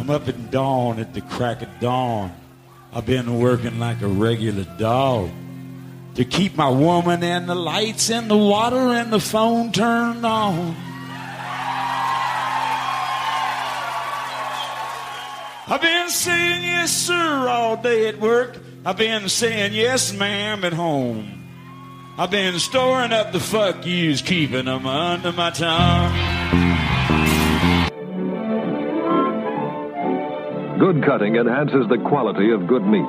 I'm up at dawn at the crack of dawn. I've been working like a regular dog to keep my woman and the lights and the water and the phone turned on. I've been saying yes, sir, all day at work. I've been saying yes, ma'am, at home. I've been storing up the fuck yous, keeping them under my tongue. Good cutting enhances the quality of good meat.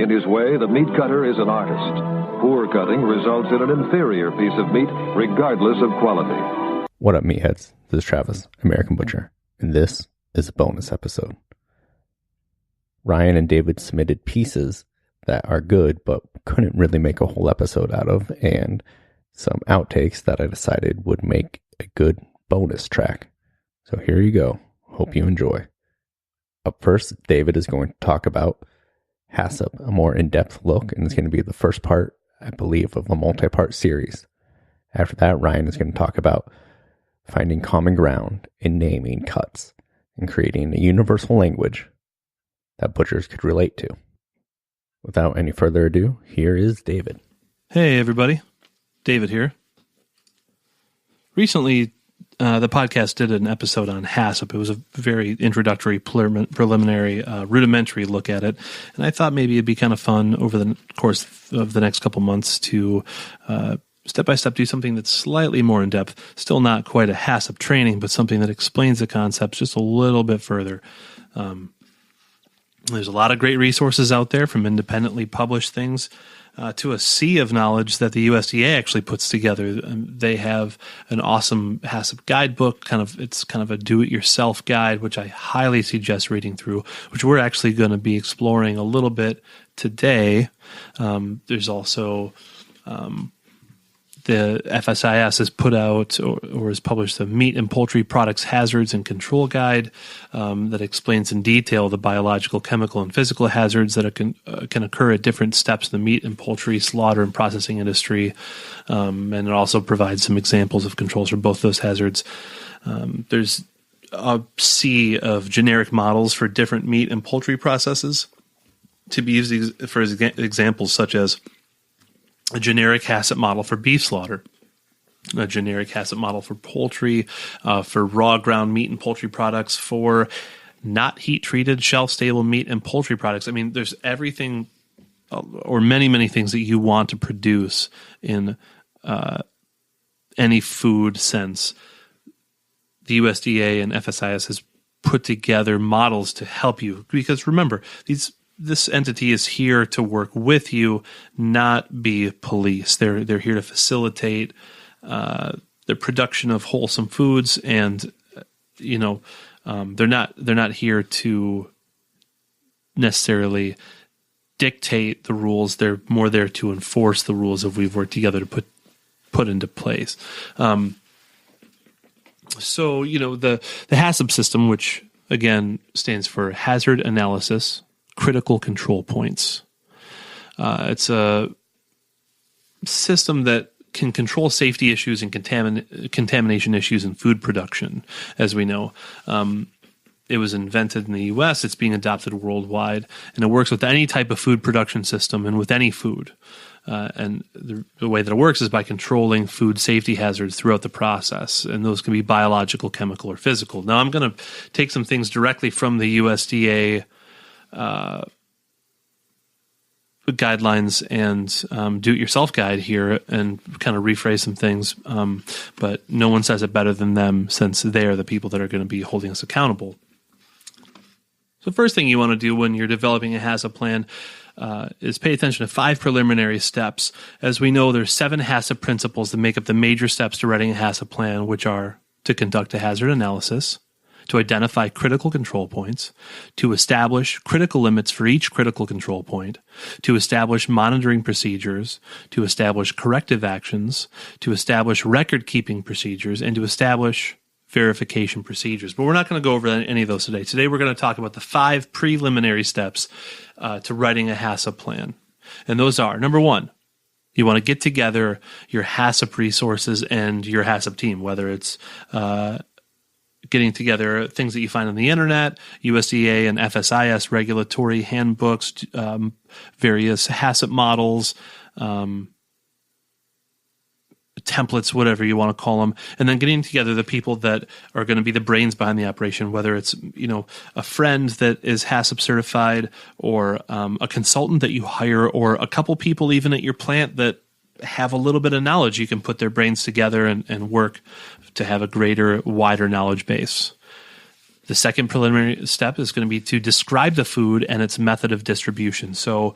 In his way, the meat cutter is an artist. Poor cutting results in an inferior piece of meat, regardless of quality. What up, meatheads? This is Travis, American Butcher, and this is a bonus episode. Ryan and David submitted pieces that are good, but couldn't really make a whole episode out of, and some outtakes that I decided would make a good bonus track. So here you go. Hope you enjoy. Up first, David is going to talk about HACCP, a more in-depth look, and it's going to be the first part, I believe, of a multi-part series. After that, Ryan is going to talk about finding common ground in naming cuts and creating a universal language that butchers could relate to. Without any further ado, here is David. Hey, everybody. David here. Recently, the podcast did an episode on HACCP. It was a very introductory, preliminary, rudimentary look at it. And I thought maybe it'd be kind of fun over the course of the next couple months to step-by-step do something that's slightly more in-depth. Still not quite a HACCP training, but something that explains the concepts just a little bit further. There's a lot of great resources out there, from independently published things to a sea of knowledge that the USDA actually puts together. They have an awesome HACCP guidebook. It's kind of a do-it-yourself guide, which I highly suggest reading through, which we're actually going to be exploring a little bit today. There's also the FSIS has put out or has published the Meat and Poultry Products Hazards and Control Guide that explains in detail the biological, chemical, and physical hazards that can occur at different steps in the meat and poultry slaughter and processing industry. And it also provides some examples of controls for both those hazards. There's a sea of generic models for different meat and poultry processes to be used for examples, such as a generic HACCP model for beef slaughter, a generic HACCP model for poultry, for raw ground meat and poultry products, for not heat-treated, shelf-stable meat and poultry products. I mean, there's everything or many, many things that you want to produce in any food sense. The USDA and FSIS has put together models to help you, because remember, this entity is here to work with you, not be police. They're here to facilitate the production of wholesome foods, and they're not here to necessarily dictate the rules. They're more there to enforce the rules that we've worked together to put into place. So the HACCP system, which again stands for Hazard Analysis Critical Control Points. It's a system that can control safety issues and contamination issues in food production, as we know. It was invented in the U.S., it's being adopted worldwide, and it works with any type of food production system and with any food. And the way that it works is by controlling food safety hazards throughout the process, and those can be biological, chemical, or physical. Now, I'm going to take some things directly from the USDA guidelines and do-it-yourself guide here and kind of rephrase some things, but no one says it better than them, since they are the people that are going to be holding us accountable. So the first thing you want to do when you're developing a HACCP plan is pay attention to 5 preliminary steps. As we know, there's 7 HACCP principles that make up the major steps to writing a HACCP plan, which are to conduct a hazard analysis, to identify critical control points, to establish critical limits for each critical control point, to establish monitoring procedures, to establish corrective actions, to establish record-keeping procedures, and to establish verification procedures. But we're not going to go over any of those today. Today we're going to talk about the 5 preliminary steps to writing a HACCP plan. And those are, number 1, you want to get together your HACCP resources and your HACCP team, whether it's getting together things that you find on the internet, USDA and FSIS regulatory handbooks, various HACCP models, templates, whatever you want to call them, and then getting together the people that are going to be the brains behind the operation, whether it's, a friend that is HACCP certified, or a consultant that you hire, or a couple people even at your plant that have a little bit of knowledge. You can put their brains together and work to have a greater, wider knowledge base. The second preliminary step is going to be to describe the food and its method of distribution. So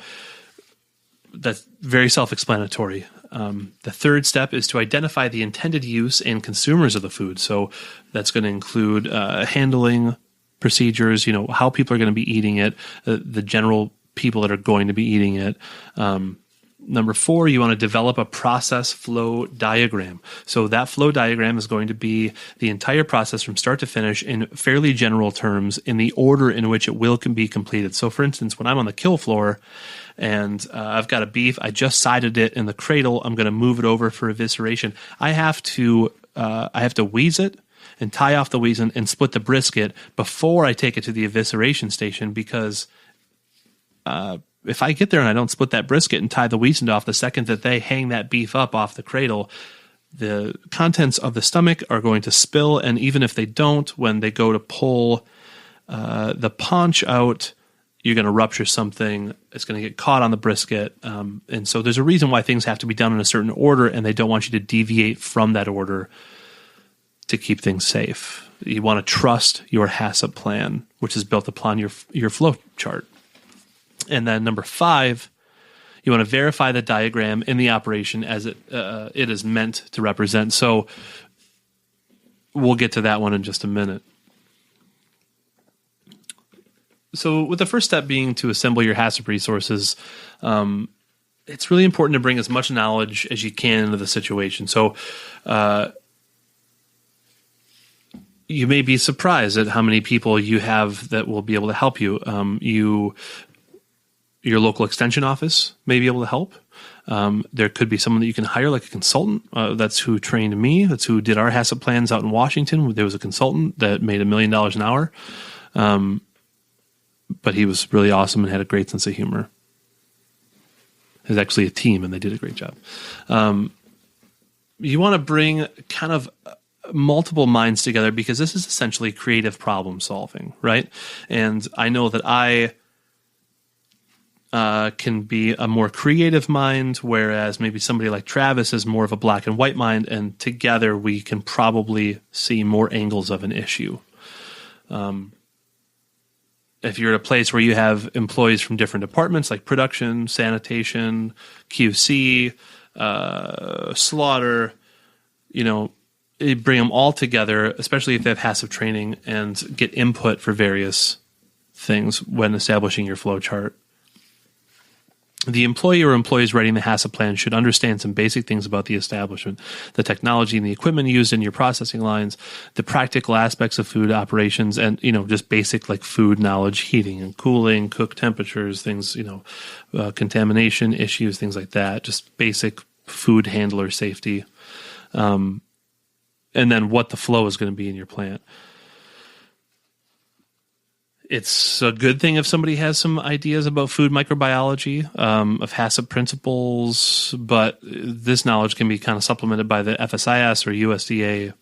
that's very self-explanatory. The third step is to identify the intended use and consumers of the food. So that's going to include handling procedures, how people are going to be eating it, the general people that are going to be eating it. Number 4, you want to develop a process flow diagram. So that flow diagram is going to be the entire process from start to finish in fairly general terms in the order in which it can be completed. So for instance, when I'm on the kill floor and I've got a beef, I just sided it in the cradle, I'm going to move it over for evisceration. I have to wheeze it and tie off the wheeze and split the brisket before I take it to the evisceration station, because if I get there and I don't split that brisket and tie the wheezin off, the second that they hang that beef up off the cradle, the contents of the stomach are going to spill. And even if they don't, when they go to pull the paunch out, you're going to rupture something. It's going to get caught on the brisket. And so there's a reason why things have to be done in a certain order, and they don't want you to deviate from that order to keep things safe. You want to trust your HACCP plan, which is built upon your flow chart. And then number 5, you want to verify the diagram in the operation as it is meant to represent. So we'll get to that one in just a minute. So with the first step being to assemble your HACCP resources, it's really important to bring as much knowledge as you can into the situation. So you may be surprised at how many people you have that will be able to help you. Your local extension office may be able to help. There could be someone that you can hire, like a consultant. That's who trained me. That's who did our HACCP plans out in Washington. There was a consultant that made $1 million an hour. But he was really awesome and had a great sense of humor. It was actually a team, and they did a great job. You want to bring kind of multiple minds together, because this is essentially creative problem solving, right? And I know that I can be a more creative mind, whereas maybe somebody like Travis is more of a black and white mind, and together we can probably see more angles of an issue. If you're at a place where you have employees from different departments like production, sanitation, QC, slaughter, you bring them all together, especially if they have HACCP training, and get input for various things when establishing your flow chart. The employee or employees writing the HACCP plan should understand some basic things about the establishment, the technology and the equipment used in your processing lines, the practical aspects of food operations, and, just basic like food knowledge, heating and cooling, cook temperatures, things, contamination issues, things like that, just basic food handler safety. And then what the flow is going to be in your plant. It's a good thing if somebody has some ideas about food microbiology, of HACCP principles, but this knowledge can be kind of supplemented by the FSIS or USDA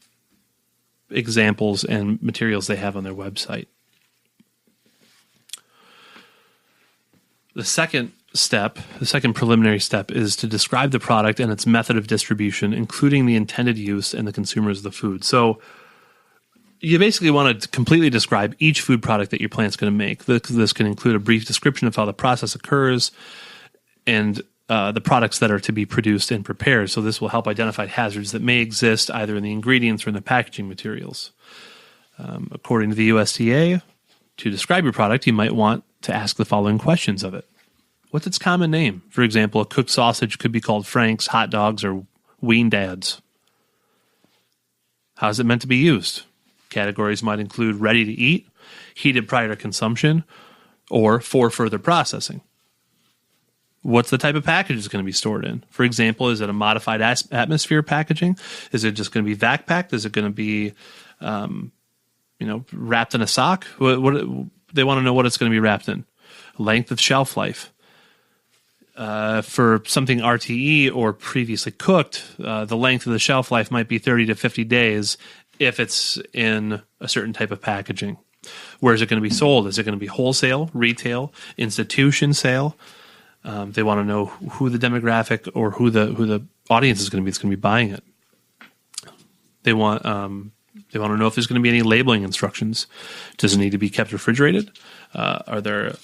examples and materials they have on their website. The second preliminary step, is to describe the product and its method of distribution, including the intended use and the consumers of the food. So you basically want to completely describe each food product that your plant's going to make. This can include a brief description of how the process occurs and the products that are to be produced and prepared. So this will help identify hazards that may exist either in the ingredients or in the packaging materials. According to the USDA, to describe your product, you might want to ask the following questions of it. What's its common name? For example, a cooked sausage could be called Frank's, hot dogs, or Ween Dads. How is it meant to be used? Categories might include ready to eat, heated prior to consumption, or for further processing. What's the type of package it's going to be stored in? For example, is it a modified atmosphere packaging? Is it just going to be vac packed? Is it going to be wrapped in a sock. What they want to know what it's going to be wrapped in. Length of shelf life. For something RTE or previously cooked, the length of the shelf life might be 30 to 50 days if it's in a certain type of packaging. Where is it going to be sold? Is it going to be wholesale, retail, institution sale? They want to know who the demographic or who the audience is going to be that's going to be buying it. They want to know if there's going to be any labeling instructions. Does it need to be kept refrigerated? Are there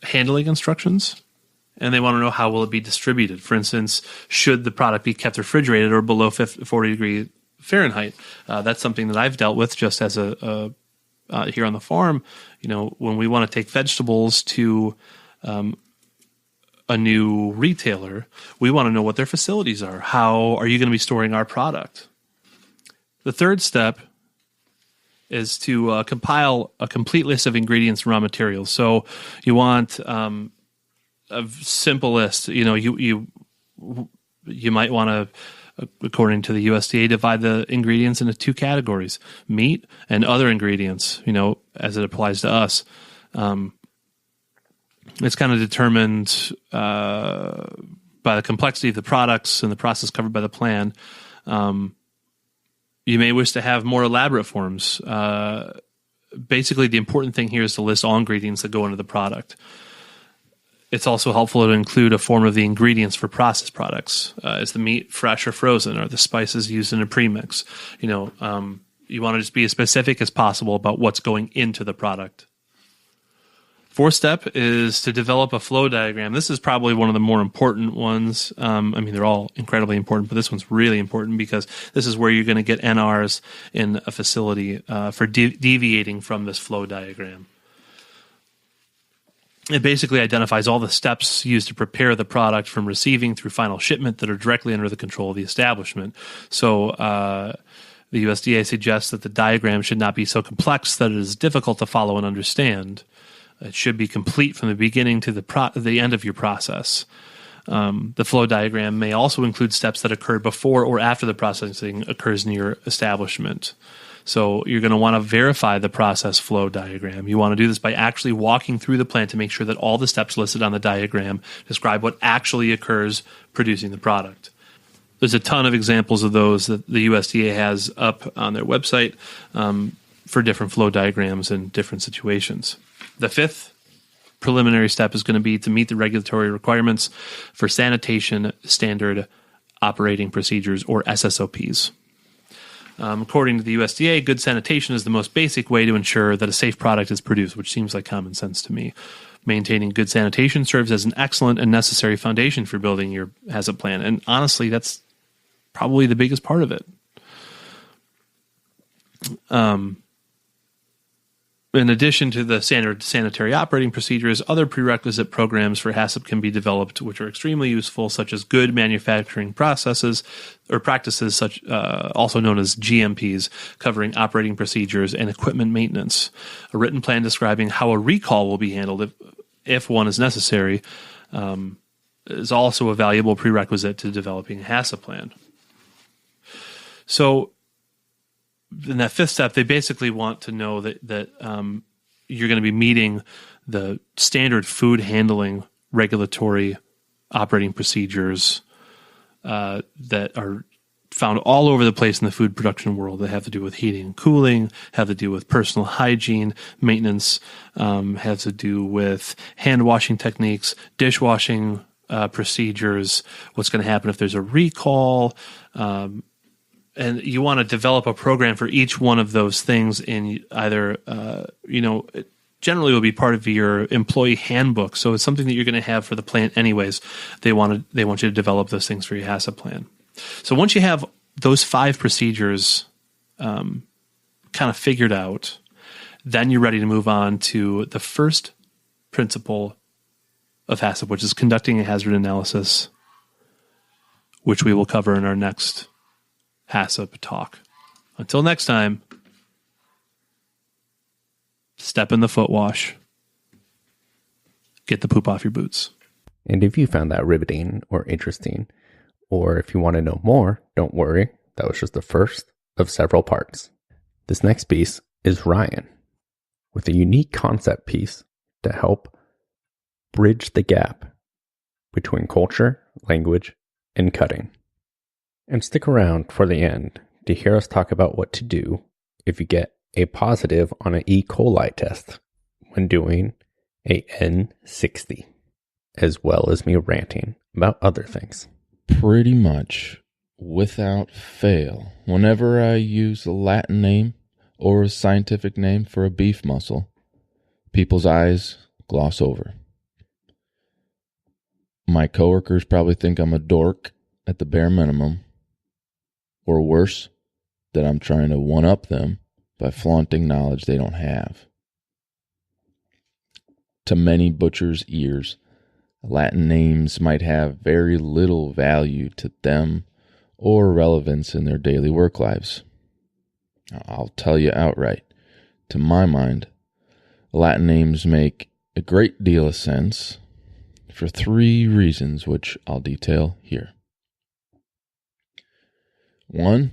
handling instructions? And they want to know how will it be distributed. For instance, should the product be kept refrigerated or below 40 degrees Fahrenheit? That's something that I've dealt with just as a here on the farm. When we want to take vegetables to a new retailer, we want to know what their facilities are. How are you going to be storing our product? The third step is to compile a complete list of ingredients and raw materials. So you want a simple list. You might want to, according to the USDA, divide the ingredients into two categories: meat and other ingredients. As it applies to us, it's kind of determined by the complexity of the products and the process covered by the plan. You may wish to have more elaborate forms. Basically, the important thing here is to list all ingredients that go into the product. It's also helpful to include a form of the ingredients for processed products. Is the meat fresh or frozen? Are the spices used in a premix? You want to just be as specific as possible about what's going into the product. Fourth step is to develop a flow diagram. This is probably one of the more important ones. They're all incredibly important, but this one's really important because this is where you're going to get NRs in a facility for deviating from this flow diagram. It basically identifies all the steps used to prepare the product from receiving through final shipment that are directly under the control of the establishment. So the USDA suggests that the diagram should not be so complex that it is difficult to follow and understand. It should be complete from the beginning to the end of your process. The flow diagram may also include steps that occur before or after the processing occurs in your establishment. So you're going to want to verify the process flow diagram. You want to do this by actually walking through the plant to make sure that all the steps listed on the diagram describe what actually occurs producing the product. There's a ton of examples of those that the USDA has up on their website for different flow diagrams in different situations. The fifth preliminary step is going to be to meet the regulatory requirements for sanitation standard operating procedures, or SSOPs. According to the USDA, good sanitation is the most basic way to ensure that a safe product is produced, which seems like common sense to me. Maintaining good sanitation serves as an excellent and necessary foundation for building your HACCP plan. And honestly, that's probably the biggest part of it. In addition to the standard sanitary operating procedures, other prerequisite programs for HACCP can be developed, which are extremely useful, such as good manufacturing processes or practices, such also known as GMPs, covering operating procedures and equipment maintenance. A written plan describing how a recall will be handled if one is necessary is also a valuable prerequisite to developing a HACCP plan. So, in that fifth step, they basically want to know that you're going to be meeting the standard food handling regulatory operating procedures that are found all over the place in the food production world. That have to do with heating and cooling, have to do with personal hygiene, maintenance, have to do with hand washing techniques, dishwashing procedures, what's going to happen if there's a recall, and you want to develop a program for each one of those things in either, it generally will be part of your employee handbook. So it's something that you're going to have for the plant anyways. They want you to develop those things for your HACCP plan. So once you have those 5 procedures kind of figured out, then you're ready to move on to the first principle of HACCP, which is conducting a hazard analysis, which we will cover in our next HACCP talk. Until next time, step in the foot wash. Get the poop off your boots. And if you found that riveting or interesting, or if you want to know more, don't worry. That was just the first of several parts. This next piece is Ryan with a unique concept piece to help bridge the gap between culture, language, and cutting. And stick around for the end to hear us talk about what to do if you get a positive on an E. coli test when doing a N60, as well as me ranting about other things. Pretty much without fail, whenever I use a Latin name or a scientific name for a beef muscle, people's eyes gloss over. My coworkers probably think I'm a dork at the bare minimum, or worse, that I'm trying to one-up them by flaunting knowledge they don't have. To many butchers' ears, Latin names might have very little value to them or relevance in their daily work lives. I'll tell you outright, to my mind, Latin names make a great deal of sense for 3 reasons, which I'll detail here. 1,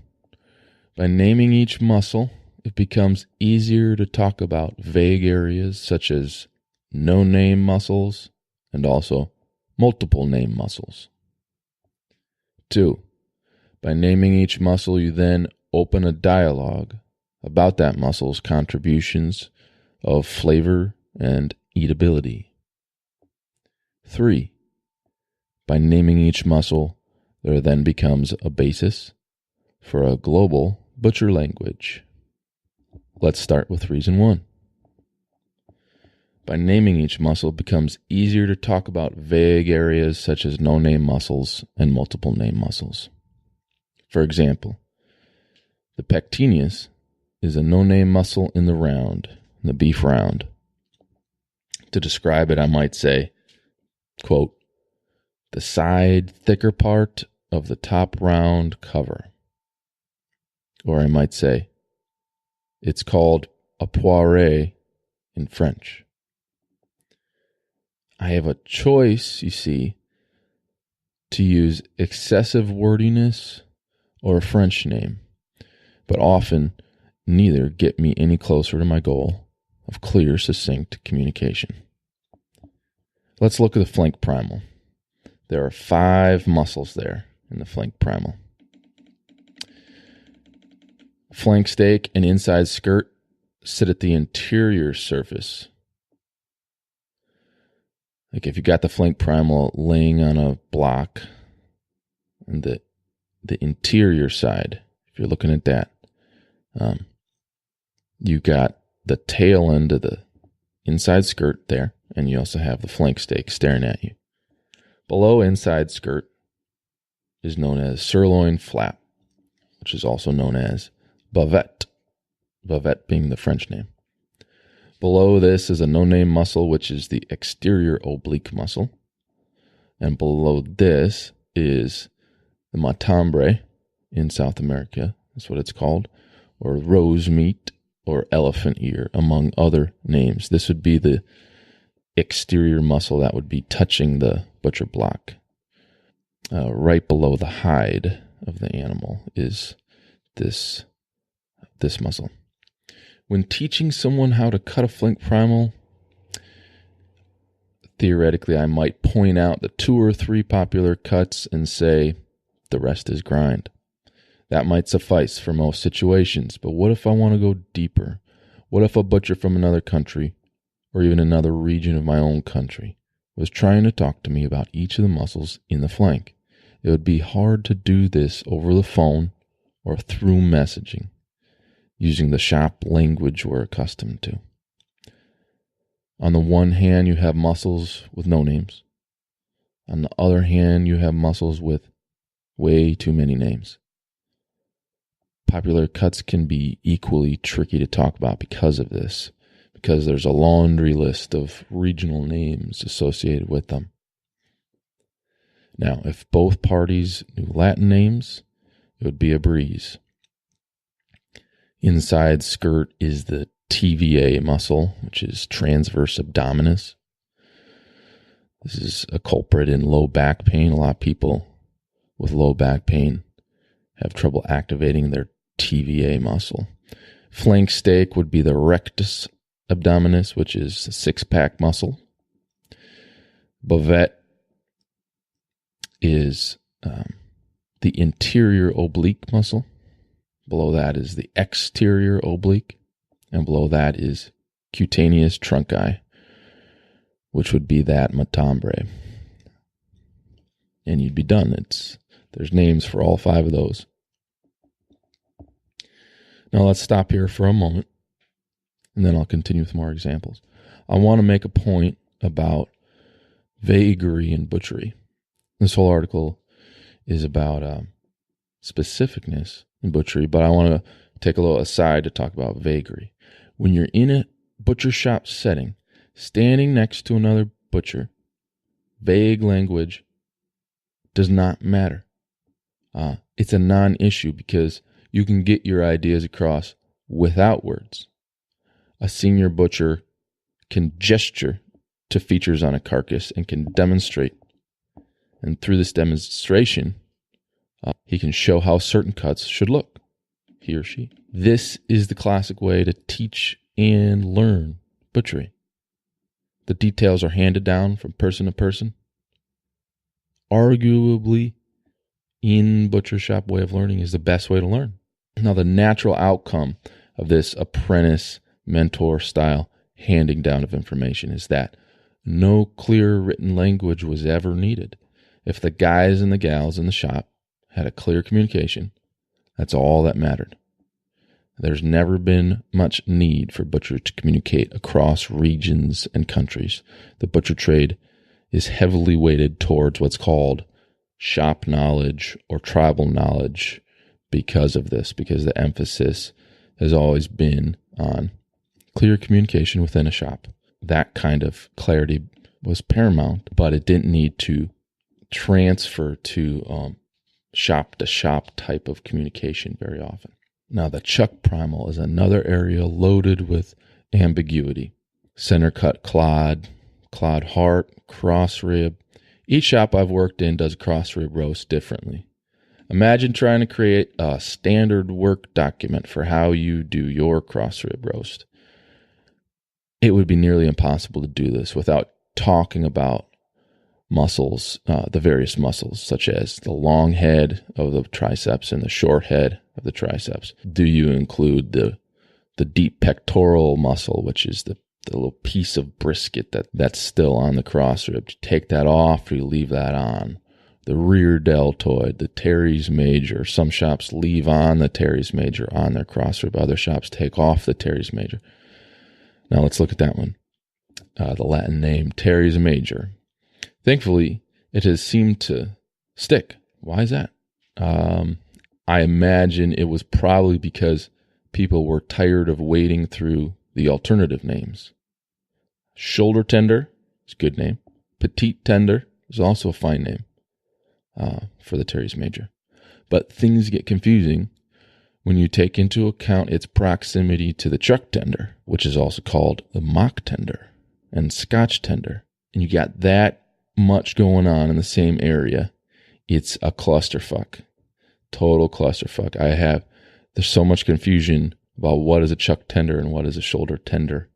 by naming each muscle, it becomes easier to talk about vague areas such as no-name muscles and also multiple name muscles. 2, by naming each muscle, you then open a dialogue about that muscle's contributions of flavor and eatability. 3, by naming each muscle, there then becomes a basis for a global butcher language. Let's start with reason 1. By naming each muscle, it becomes easier to talk about vague areas such as no-name muscles and multiple name muscles. For example, the pectineus is a no-name muscle in the round, the beef round. To describe it, I might say, quote, the side thicker part of the top round cover. Or I might say, it's called a poire in French. I have a choice, you see, to use excessive wordiness or a French name, but often neither get me any closer to my goal of clear, succinct communication. Let's look at the flank primal. There are 5 muscles there in the flank primal. Flank steak and inside skirt sit at the interior surface. Like if you got the flank primal laying on a block, and the interior side, if you're looking at that, you got the tail end of the inside skirt there, and you also have the flank steak staring at you. Below inside skirt is known as sirloin flap, which is also known as bavette, bavette being the French name. Below this is a no-name muscle, which is the exterior oblique muscle. And below this is the matambre in South America, that's what it's called, or rose meat or elephant ear, among other names. This would be the exterior muscle that would be touching the butcher block. Right below the hide of the animal is this muscle. When teaching someone how to cut a flank primal, theoretically I might point out the 2 or 3 popular cuts and say, the rest is grind. That might suffice for most situations, but what if I want to go deeper? What if a butcher from another country, or even another region of my own country, was trying to talk to me about each of the muscles in the flank? It would be hard to do this over the phone or through messaging, using the shop language we're accustomed to. On the one hand, you have muscles with no names. On the other hand, you have muscles with way too many names. Popular cuts can be equally tricky to talk about because of this, because there's a laundry list of regional names associated with them. Now, if both parties knew Latin names, it would be a breeze. Inside skirt is the TVA muscle, which is transverse abdominis. This is a culprit in low back pain. A lot of people with low back pain have trouble activating their TVA muscle. Flank steak would be the rectus abdominis, which is a six-pack muscle. Bavette is the interior oblique muscle. Below that is the exterior oblique. And below that is cutaneous trunci, which would be that matambre. And you'd be done. There's names for all 5 of those. Now let's stop here for a moment, and then I'll continue with more examples. I want to make a point about vagary in butchery. This whole article is about specificness in butchery, but I want to take a little aside to talk about vagary. When you're in a butcher shop setting, standing next to another butcher, vague language does not matter. It's a non-issue because you can get your ideas across without words. A senior butcher can gesture to features on a carcass and can demonstrate. And through this demonstration, he can show how certain cuts should look, he or she. This is the classic way to teach and learn butchery. The details are handed down from person to person. Arguably, in butcher shop way of learning is the best way to learn. Now, the natural outcome of this apprentice mentor style handing down of information is that no clear written language was ever needed. If the guys and the gals in the shop had a clear communication, that's all that mattered. There's never been much need for butchers to communicate across regions and countries. The butcher trade is heavily weighted towards what's called shop knowledge or tribal knowledge because of this, because the emphasis has always been on clear communication within a shop. That kind of clarity was paramount, but it didn't need to transfer to shop-to-shop type of communication very often. Now, the chuck primal is another area loaded with ambiguity. Center cut clod, clod heart, cross rib. Each shop I've worked in does cross rib roast differently. Imagine trying to create a standard work document for how you do your cross rib roast. It would be nearly impossible to do this without talking about muscles, the various muscles, such as the long head of the triceps and the short head of the triceps. Do you include the deep pectoral muscle, which is the little piece of brisket that's still on the cross rib? Do you take that off or you leave that on? The rear deltoid, the teres major. Some shops leave on the teres major on their cross rib. Other shops take off the teres major. Now let's look at that one. The Latin name, teres major. Thankfully, it has seemed to stick. Why is that? I imagine it was probably because people were tired of wading through the alternative names. Shoulder tender is a good name. Petite tender is also a fine name for the teres major. But things get confusing when you take into account its proximity to the chuck tender, which is also called the mock tender and Scotch tender. And you got that much going on in the same area. It's a clusterfuck. Total clusterfuck. There's so much confusion about what is a chuck tender and what is a shoulder tender.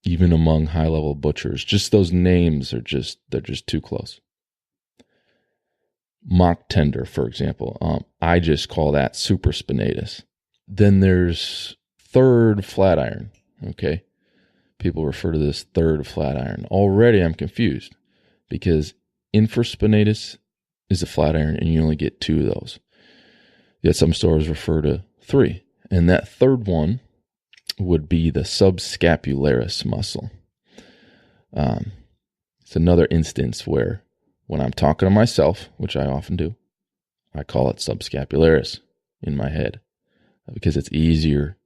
Even among high-level butchers. Just those names they're just too close. Mock tender, for example. I just call that super spinatus. Then there's third flat iron. Okay. People refer to this third flat iron. Already I'm confused because infraspinatus is a flat iron and you only get 2 of those. Yet some stores refer to 3. And that third one would be the subscapularis muscle. It's another instance where when I'm talking to myself, which I often do, I call it subscapularis in my head because it's easier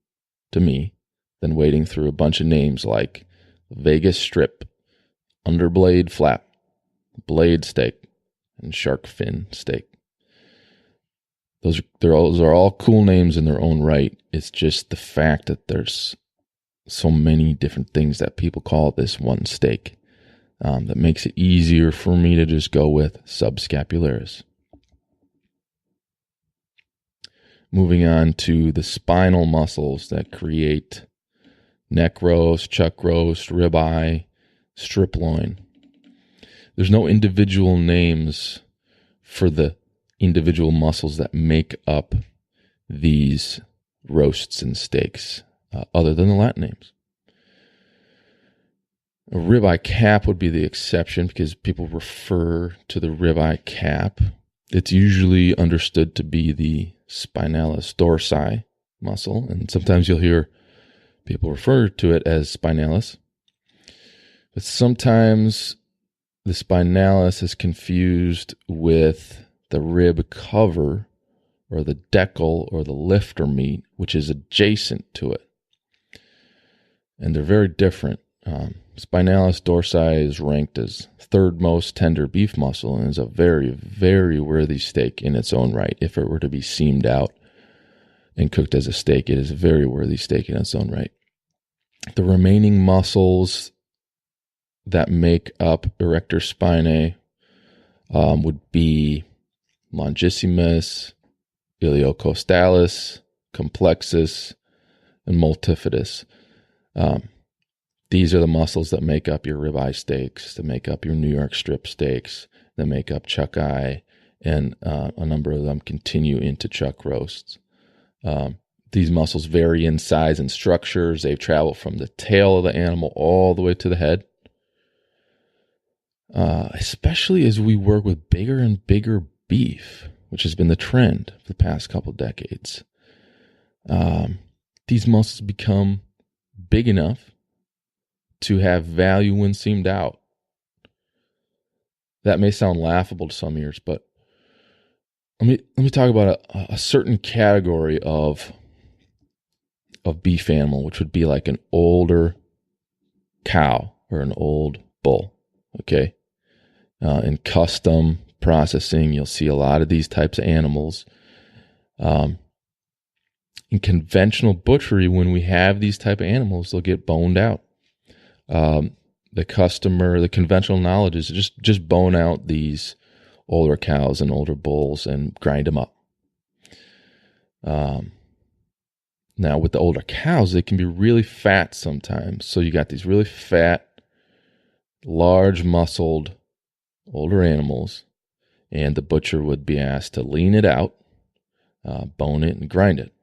to me than wading through a bunch of names like Vegas strip, underblade flap, blade steak, and shark fin steak. Those are all cool names in their own right. It's just the fact that there's so many different things that people call this one steak that makes it easier for me to just go with subscapularis. Moving on to the spinal muscles that create neck roast, chuck roast, ribeye, strip loin. There's no individual names for the individual muscles that make up these roasts and steaks, other than the Latin names. A ribeye cap would be the exception because people refer to the ribeye cap. It's usually understood to be the spinalis dorsi muscle, and sometimes you'll hear people refer to it as spinalis. But sometimes the spinalis is confused with the rib cover or the decal or the lifter meat, which is adjacent to it. And they're very different. Spinalis dorsi is ranked as third most tender beef muscle and is a very, very worthy steak in its own right. If it were to be seamed out and cooked as a steak, it is a very worthy steak in its own right. The remaining muscles that make up erector spinae would be longissimus, iliocostalis, complexus, and multifidus. These are the muscles that make up your ribeye steaks, that make up your New York strip steaks, that make up chuck eye, and a number of them continue into chuck roasts. These muscles vary in size and structures. They travel from the tail of the animal all the way to the head. Especially as we work with bigger and bigger beef, which has been the trend for the past couple decades. These muscles become big enough to have value when seamed out. That may sound laughable to some ears, but let me talk about a certain category of beef animal, which would be like an older cow or an old bull. Okay, in custom processing, you'll see a lot of these types of animals. In conventional butchery, when we have these type of animals, they'll get boned out. The conventional knowledge is just bone out these older cows and older bulls and grind them up. Now, with the older cows, they can be really fat sometimes. So you got these really fat, large muscled older animals, and the butcher would be asked to lean it out, bone it, and grind it.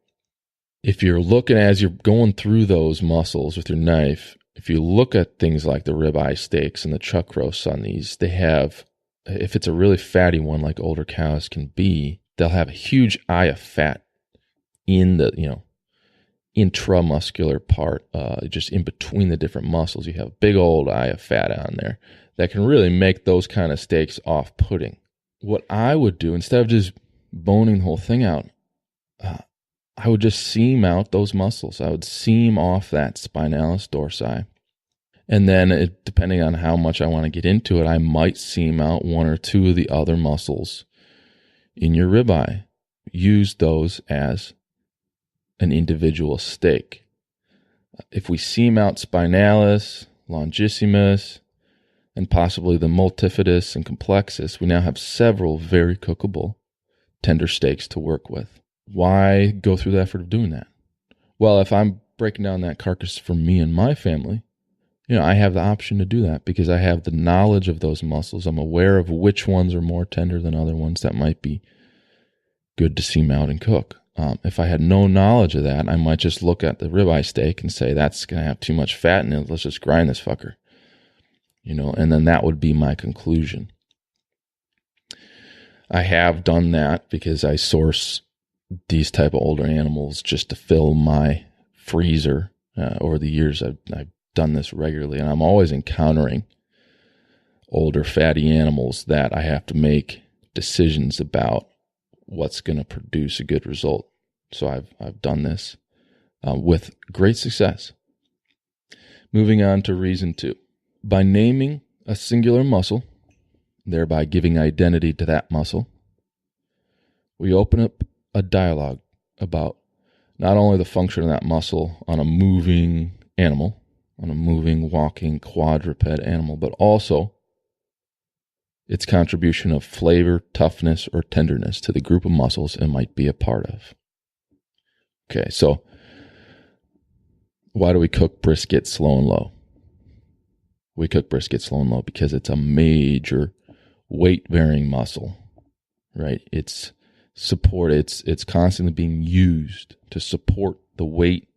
If you're looking, as you're going through those muscles with your knife, if you look at things like the ribeye steaks and the chuck roasts on these, they have, if it's a really fatty one like older cows can be, they'll have a huge eye of fat in the, intramuscular part, just in between the different muscles. You have a big old eye of fat on there that can really make those kind of steaks off-putting. What I would do, instead of just boning the whole thing out, I would just seam out those muscles. I would seam off that spinalis dorsi. And then, depending on how much I want to get into it, I might seam out one or two of the other muscles in your ribeye. Use those as an individual steak. If we seam out spinalis, longissimus, and possibly the multifidus and complexus, we now have several very cookable tender steaks to work with. Why go through the effort of doing that? Well, if I'm breaking down that carcass for me and my family, I have the option to do that because I have the knowledge of those muscles. I'm aware of which ones are more tender than other ones that might be good to seam out and cook. If I had no knowledge of that, I might just look at the ribeye steak and say, that's going to have too much fat in it. Let's just grind this fucker. And then that would be my conclusion. I have done that because I source these type of older animals just to fill my freezer. Over the years, I've done this regularly, and I'm always encountering older fatty animals that I have to make decisions about what's going to produce a good result. So I've done this with great success. Moving on to reason 2. By naming a singular muscle, thereby giving identity to that muscle, we open up a dialogue about not only the function of that muscle on a moving animal, on a moving, walking, quadruped animal, but also its contribution of flavor, toughness, or tenderness to the group of muscles it might be a part of. Okay, so why do we cook brisket slow and low? We cook brisket slow and low because it's a major weight-bearing muscle, right? It's constantly being used to support the weight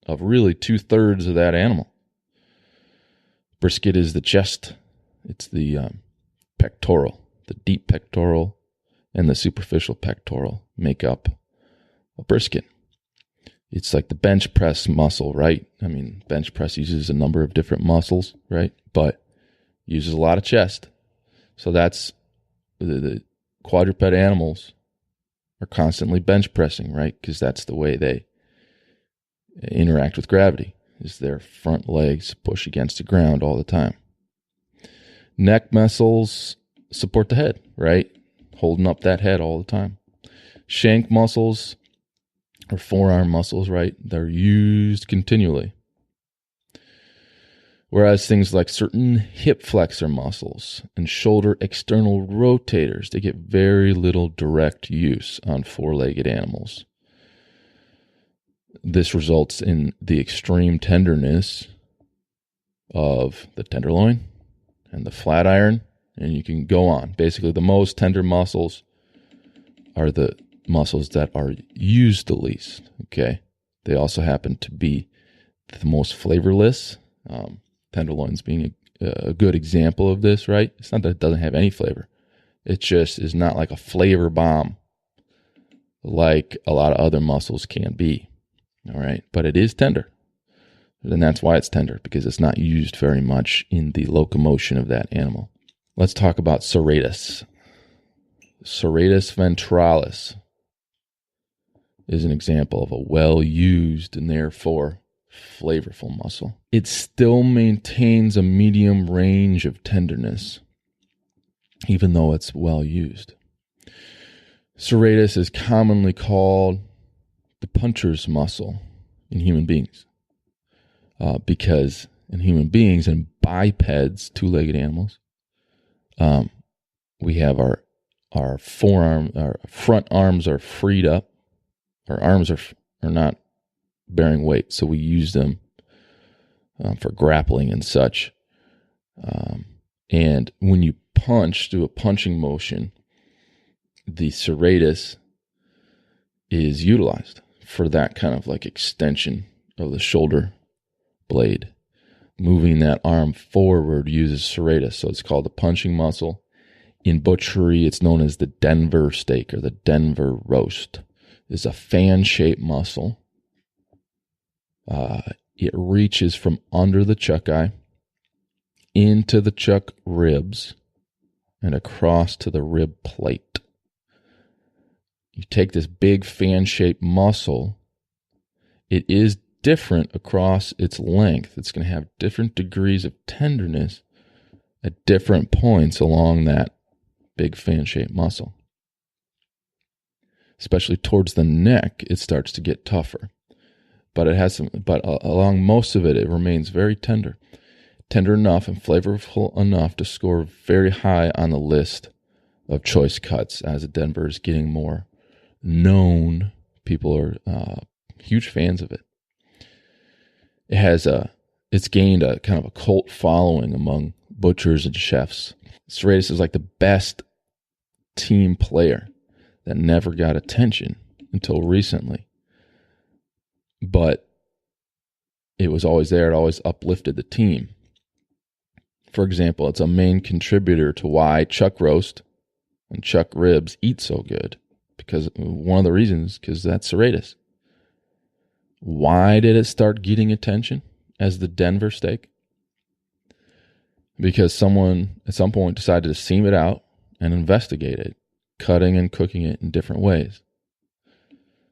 of really 2/3 of that animal. Brisket is the chest. It's the pectoral, the deep pectoral and the superficial pectoral make up a brisket. It's like the bench press muscle, right? I mean, bench press uses a number of different muscles, right? But uses a lot of chest. So that's the quadruped animals are constantly bench pressing, right? Because that's the way they interact with gravity, is their front legs push against the ground all the time. Neck muscles support the head, right? Holding up that head all the time. Shank muscles or forearm muscles, right? They're used continually. Whereas things like certain hip flexor muscles and shoulder external rotators, they get very little direct use on four-legged animals. This results in the extreme tenderness of the tenderloin and the flat iron, and you can go on. Basically, the most tender muscles are the muscles that are used the least, okay? They also happen to be the most flavorless, tenderloins being a good example of this, right? It's not that it doesn't have any flavor. It just is not like a flavor bomb like a lot of other muscles can be, all right? But it is tender, and that's why it's tender, because it's not used very much in the locomotion of that animal. Let's talk about serratus. Serratus ventralis is an example of a well-used and therefore flavorful muscle. It still maintains a medium range of tenderness, even though it's well-used. Serratus is commonly called the puncher's muscle in human beings, because in human beings and bipeds, two-legged animals, we have our forearm, our front arms are freed up. Our arms are not bearing weight, so we use them for grappling and such. And when you punch, do a punching motion, the serratus is utilized for that kind of like extension of the shoulder blade. Moving that arm forward uses serratus, so it's called the punching muscle. In butchery, it's known as the Denver steak or the Denver roast. It's a fan-shaped muscle. It reaches from under the chuck eye into the chuck ribs and across to the rib plate. You take this big fan-shaped muscle, it is different across its length. It's going to have different degrees of tenderness at different points along that big fan-shaped muscle. Especially towards the neck, it starts to get tougher. But along most of it, it remains very tender. Tender enough and flavorful enough to score very high on the list of choice cuts as the Denver is getting more known. People are huge fans of it. It's gained a kind of a cult following among butchers and chefs. Serratus is like the best team player that never got attention until recently. But it was always there. It always uplifted the team. For example, it's a main contributor to why chuck roast and chuck ribs eat so good. Because one of the reasons, because that's serratus. Why did it start getting attention as the Denver steak? Because someone at some point decided to seam it out and investigate it, cutting and cooking it in different ways.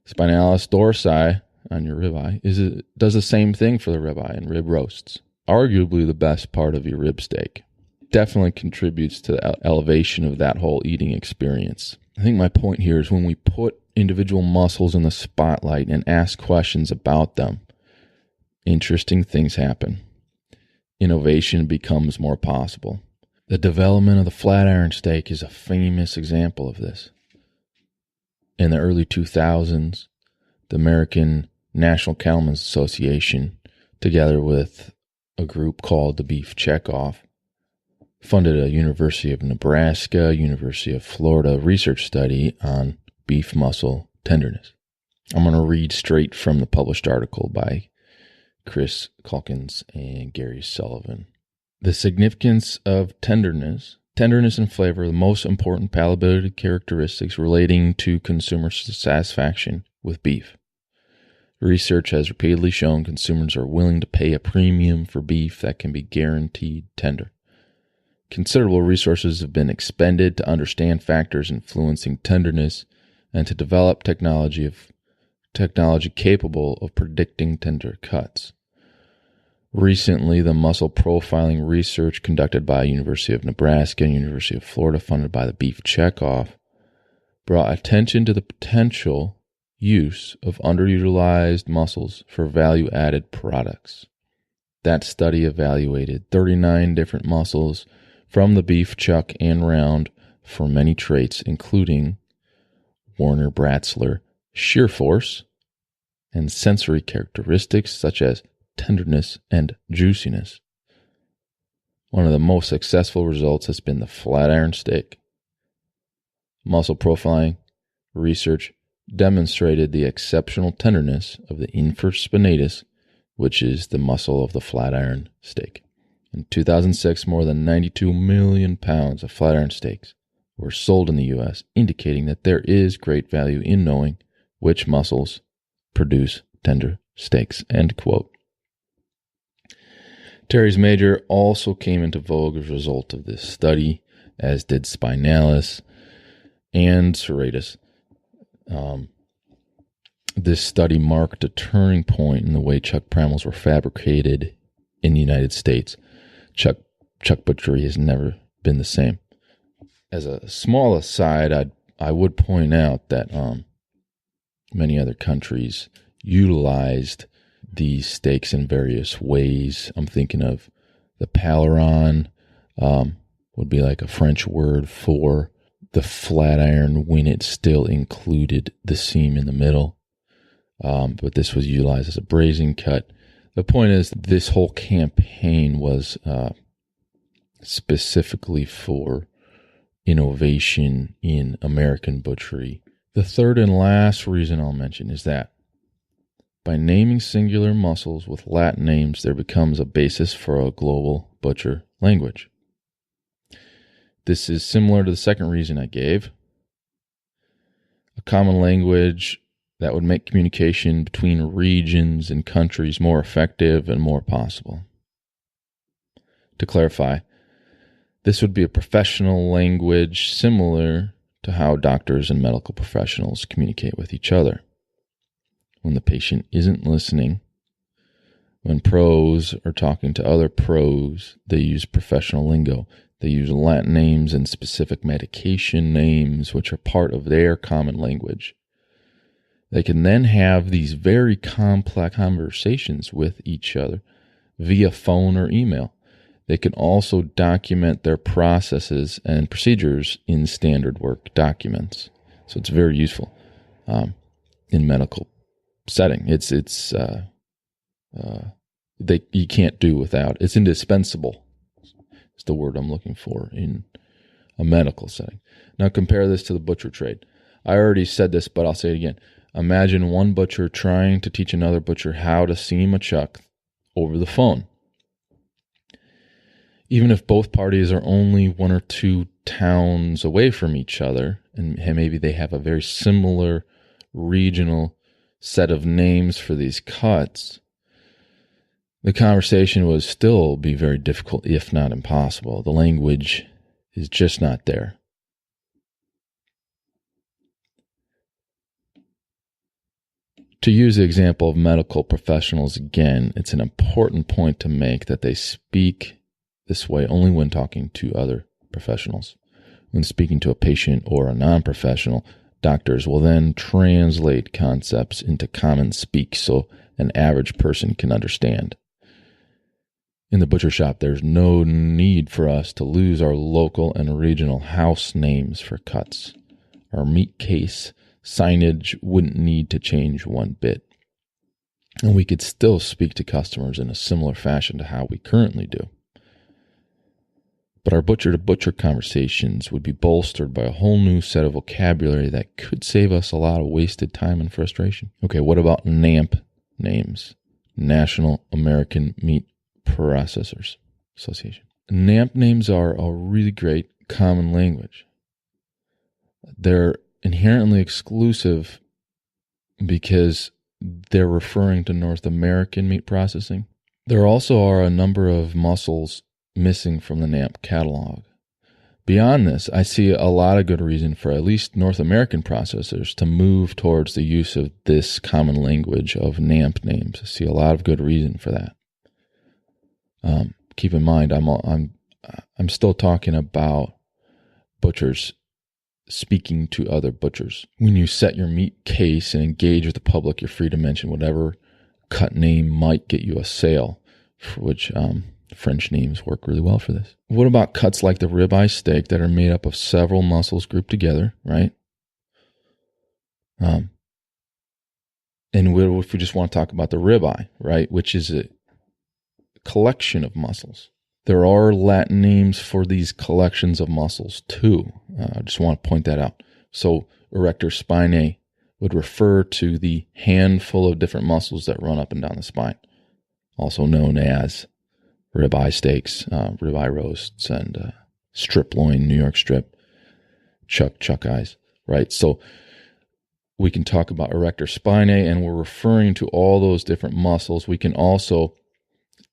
Spinalis dorsi on your ribeye does the same thing for the ribeye and rib roasts. Arguably the best part of your rib steak. Definitely contributes to the elevation of that whole eating experience. I think my point here is when we put individual muscles in the spotlight and ask questions about them, interesting things happen. Innovation becomes more possible. The development of the flat iron steak is a famous example of this. In the early 2000s, the American National Cattlemen's Association, together with a group called the Beef Checkoff, funded a University of Nebraska, University of Florida research study on beef muscle tenderness. I'm going to read straight from the published article by Chris Calkins and Gary Sullivan. The significance of tenderness and flavor are the most important palatability characteristics relating to consumer satisfaction with beef. Research has repeatedly shown consumers are willing to pay a premium for beef that can be guaranteed tender. Considerable resources have been expended to understand factors influencing tenderness and to develop technology capable of predicting tender cuts. Recently, the muscle profiling research conducted by University of Nebraska and University of Florida, funded by the Beef Checkoff, brought attention to the potential use of underutilized muscles for value-added products. That study evaluated 39 different muscles from the beef chuck and round for many traits, including Warner-Bratzler shear force and sensory characteristics such as tenderness and juiciness. One of the most successful results has been the flat iron steak. Muscle profiling research demonstrated the exceptional tenderness of the infraspinatus, which is the muscle of the flat iron steak. In 2006, more than 92 million pounds of flat iron steaks were sold in the U.S., indicating that there is great value in knowing which muscles produce tender steaks. End quote. Teres major also came into vogue as a result of this study, as did spinalis and serratus. This study marked a turning point in the way chuck primals were fabricated in the United States. Chuck butchery has never been the same. As a small aside, I would point out that many other countries utilized these steaks in various ways. I'm thinking of the paleron, would be like a French word for the flat iron when it still included the seam in the middle. But this was utilized as a braising cut. The point is, this whole campaign was specifically for innovation in American butchery. The third and last reason I'll mention is that by naming singular muscles with Latin names, there becomes a basis for a global butcher language. This is similar to the second reason I gave. A common language that would make communication between regions and countries more effective and more possible. To clarify, this would be a professional language similar to how doctors and medical professionals communicate with each other. When the patient isn't listening, when pros are talking to other pros, they use professional lingo. They use Latin names and specific medication names, which are part of their common language. They can then have these very complex conversations with each other via phone or email. They can also document their processes and procedures in standard work documents. So it's very useful in medical setting. You can't do without. It's indispensable. It's the word I'm looking for in a medical setting. Now compare this to the butcher trade. I already said this, but I'll say it again. Imagine one butcher trying to teach another butcher how to seam a chuck over the phone. Even if both parties are only 1 or 2 towns away from each other, and maybe they have a very similar regional set of names for these cuts, the conversation would still be very difficult, if not impossible. The language is just not there. To use the example of medical professionals again, it's an important point to make that they speak this way only when talking to other professionals. When speaking to a patient or a non-professional, doctors will then translate concepts into common speak so an average person can understand. In the butcher shop, there's no need for us to lose our local and regional house names for cuts. Our meat case signage wouldn't need to change one bit. And we could still speak to customers in a similar fashion to how we currently do. But our butcher-to-butcher conversations would be bolstered by a whole new set of vocabulary that could save us a lot of wasted time and frustration. Okay, what about NAMP names? National American Meat Processors Association. NAMP names are a really great common language. They're inherently exclusive because they're referring to North American meat processing. There also are a number of muscles missing from the NAMP catalog. Beyond this, I see a lot of good reason for at least North American processors to move towards the use of this common language of NAMP names. I see a lot of good reason for that. Keep in mind, I'm still talking about butchers speaking to other butchers. When you set your meat case and engage with the public, you're free to mention whatever cut name might get you a sale, for which French names work really well for this. What about cuts like the ribeye steak that are made up of several muscles grouped together, right? And if we just want to talk about the ribeye, right, which is a collection of muscles. There are Latin names for these collections of muscles too. I just want to point that out. So erector spinae would refer to the handful of different muscles that run up and down the spine, also known as ribeye steaks, ribeye roasts, and strip loin, New York strip, chuck eyes, right? So we can talk about erector spinae, and we're referring to all those different muscles. We can also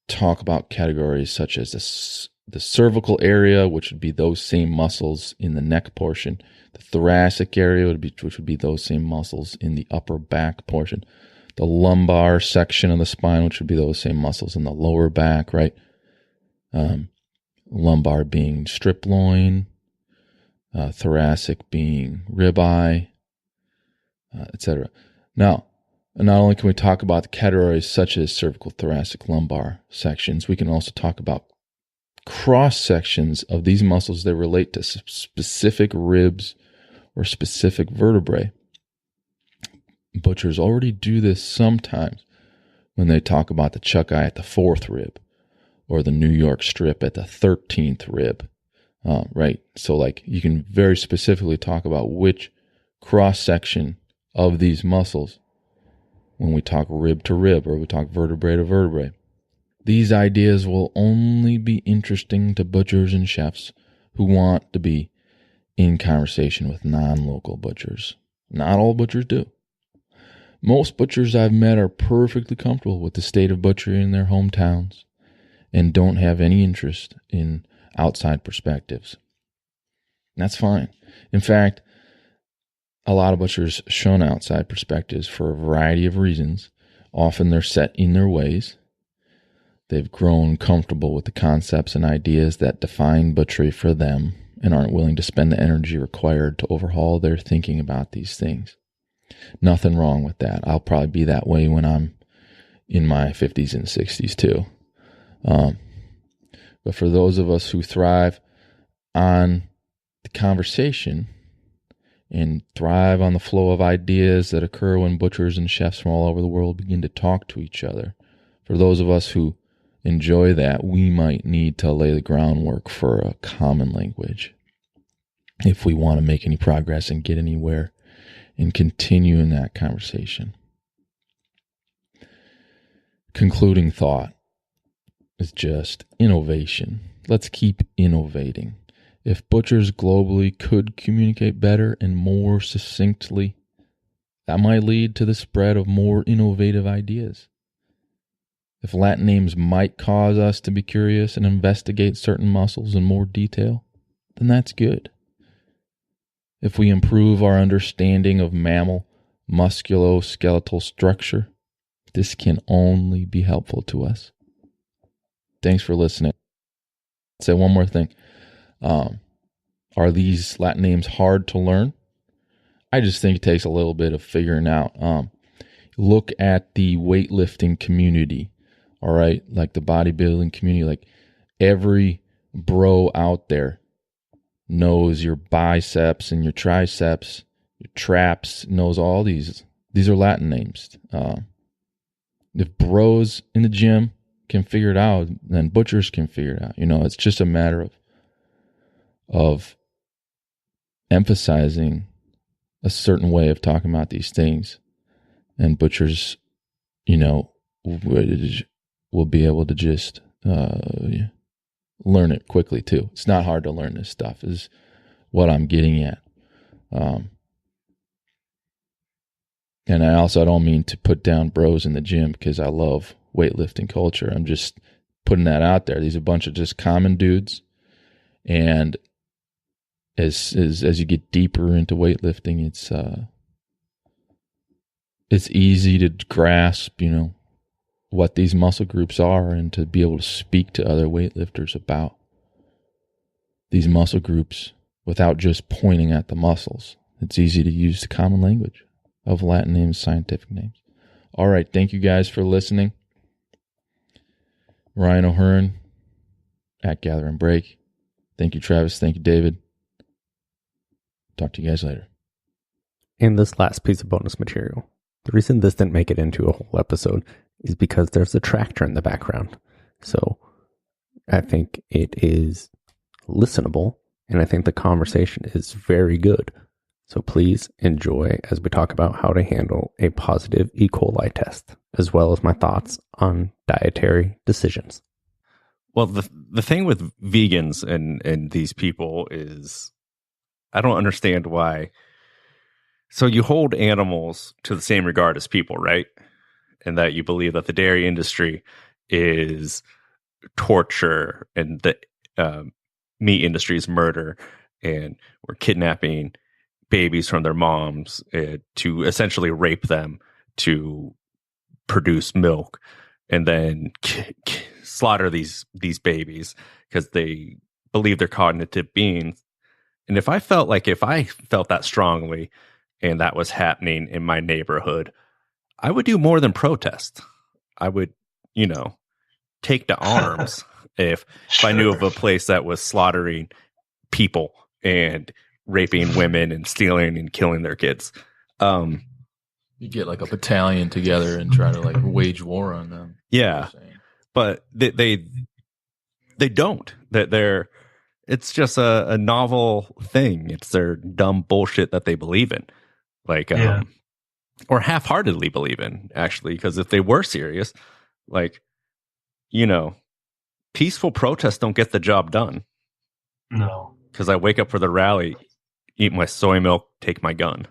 talk about categories such as the cervical area, which would be those same muscles in the neck portion. The thoracic area, which would be those same muscles in the upper back portion. The lumbar section of the spine, which would be those same muscles in the lower back, right? Lumbar being strip loin, thoracic being ribeye, etc. Now, not only can we talk about the categories such as cervical, thoracic, lumbar sections, we can also talk about cross sections of these muscles that relate to specific ribs or specific vertebrae. Butchers already do this sometimes when they talk about the chuck eye at the 4th rib or the New York strip at the 13th rib, right? So like you can very specifically talk about which cross section of these muscles when we talk rib to rib or we talk vertebrae to vertebrae. These ideas will only be interesting to butchers and chefs who want to be in conversation with non-local butchers. Not all butchers do. Most butchers I've met are perfectly comfortable with the state of butchery in their hometowns and don't have any interest in outside perspectives. That's fine. In fact, a lot of butchers shun outside perspectives for a variety of reasons. Often they're set in their ways. They've grown comfortable with the concepts and ideas that define butchery for them and aren't willing to spend the energy required to overhaul their thinking about these things. Nothing wrong with that. I'll probably be that way when I'm in my 50s and 60s too. But for those of us who thrive on the conversation and thrive on the flow of ideas that occur when butchers and chefs from all over the world begin to talk to each other, for those of us who enjoy that, we might need to lay the groundwork for a common language if we want to make any progress and get anywhere and continue in that conversation. Concluding thought is just innovation. Let's keep innovating. If butchers globally could communicate better and more succinctly, that might lead to the spread of more innovative ideas. If Latin names might cause us to be curious and investigate certain muscles in more detail, then that's good. If we improve our understanding of mammal musculoskeletal structure, this can only be helpful to us. Thanks for listening. I'll say one more thing. Are these Latin names hard to learn? I just think it takes a little bit of figuring out. Look at the weightlifting community, all right? Like the bodybuilding community, like every bro out there knows your biceps and your triceps your traps, knows all these. These are Latin names. If bros in the gym can figure it out, then butchers can figure it out. It's just a matter of emphasizing a certain way of talking about these things, and butchers, will be able to just learn it quickly too. It's not hard to learn this stuff, is what I'm getting at. And I don't mean to put down bros in the gym, because I love weightlifting culture. I'm just putting that out there. These are a bunch of just common dudes, and as you get deeper into weightlifting, it's easy to grasp, what these muscle groups are, and to be able to speak to other weightlifters about these muscle groups without just pointing at the muscles. It's easy to use the common language of Latin names, scientific names. All right. Thank you guys for listening. Ryan O'Hearn at Gather and Break. Thank you, Travis. Thank you, David. Talk to you guys later. In this last piece of bonus material, the reason this didn't make it into a whole episode is because there's a tractor in the background. So I think it is listenable, and I think the conversation is very good. So please enjoy as we talk about how to handle a positive E. coli test, as well as my thoughts on dietary decisions. Well, the thing with vegans and these people is, I don't understand why. So you hold animals to the same regard as people, right? And that you believe that the dairy industry is torture, and the meat industry is murder, and we're kidnapping babies from their moms to essentially rape them to produce milk, and then slaughter these babies because they believe they're cognitive beings. And if I felt that strongly and that was happening in my neighborhood, I would do more than protest. I would, take to arms if I knew of a place that was slaughtering people and raping women and stealing and killing their kids. You get like a battalion together and try to wage war on them. Yeah, but they don't. It's just a novel thing. It's their dumb bullshit that they believe in, or half-heartedly believe in, actually. Because if they were serious, peaceful protests don't get the job done. No, because I wake up for the rally, eat my soy milk, take my gun.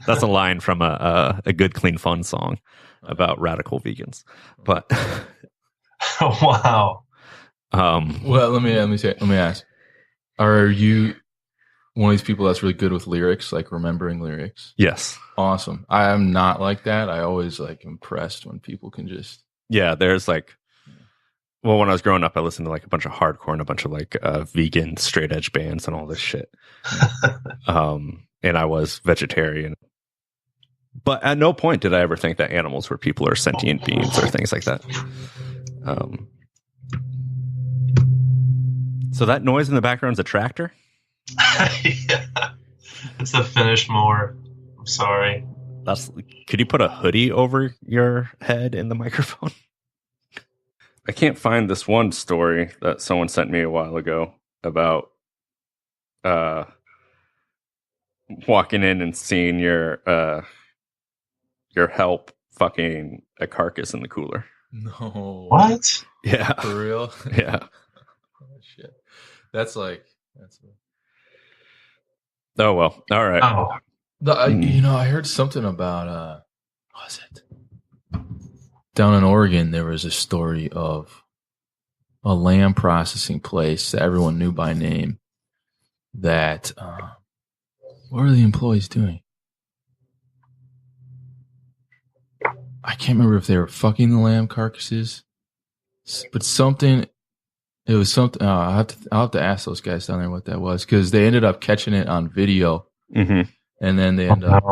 That's a line from a Good Clean Fun song about radical vegans. But wow. Well, let me ask: are you one of these people that's really good with lyrics, like remembering lyrics? Yes. Awesome. I am not like that. I always impressed when people can just. Yeah, there's when I was growing up, I listened to a bunch of hardcore and a bunch of vegan straight edge bands and all this shit. And I was vegetarian. But at no point did I ever think that animals were people or sentient beings or things like that. So that noise in the background is a tractor? Yeah. It's a Finnish mower. I'm sorry. Could you put a hoodie over your head in the microphone? I can't find this one story that someone sent me a while ago about walking in and seeing your help fucking a carcass in the cooler. No. What? Yeah. For real? Yeah. Oh, shit. That's. Oh, well. All right. Oh. I heard something about, what was it? Down in Oregon, there was a story of a lamb processing place that everyone knew by name that, what were the employees doing? I can't remember if they were fucking the lamb carcasses, but it was something, I'll have to ask those guys down there what that was, because they ended up catching it on video, and then they ended up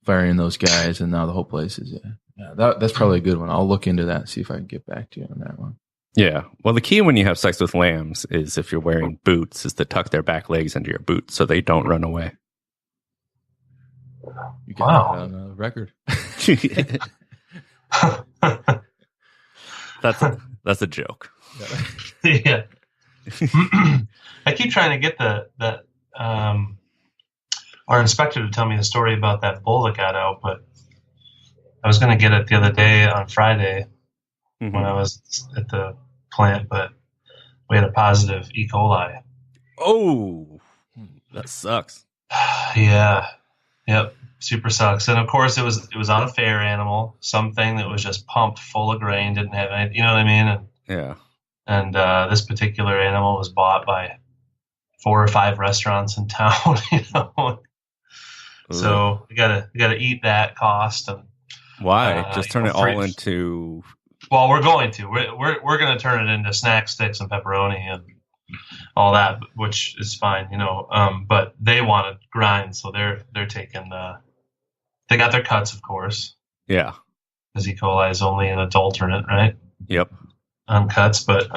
firing those guys, and now the whole place is, that's probably a good one. I'll look into that and see if I can get back to you on that one. Yeah. Well, the key when you have sex with lambs is if you're wearing boots is to tuck their back legs into your boots so they don't run away. You got Wow. that on record. That's a joke. Yeah. I keep trying to get our inspector to tell me the story about that bull that got out, but I was going to get it the other day on Friday when I was at the plant, but we had a positive E. coli. Oh, that sucks. Yeah. Yep. Super sucks. And of course it was on a fair animal, something that was just pumped full of grain, didn't have anything, you know what I mean? And, Yeah. And this particular animal was bought by 4 or 5 restaurants in town, you know. So we gotta eat that cost. And why? Just turn it all into. Well, we're going to. We're going to turn it into snack sticks and pepperoni and all that, which is fine, you know. But they wanted grind, so they're taking they got their cuts, of course. Yeah. Because E. coli is only an adulterant, right? Yep. On cuts, but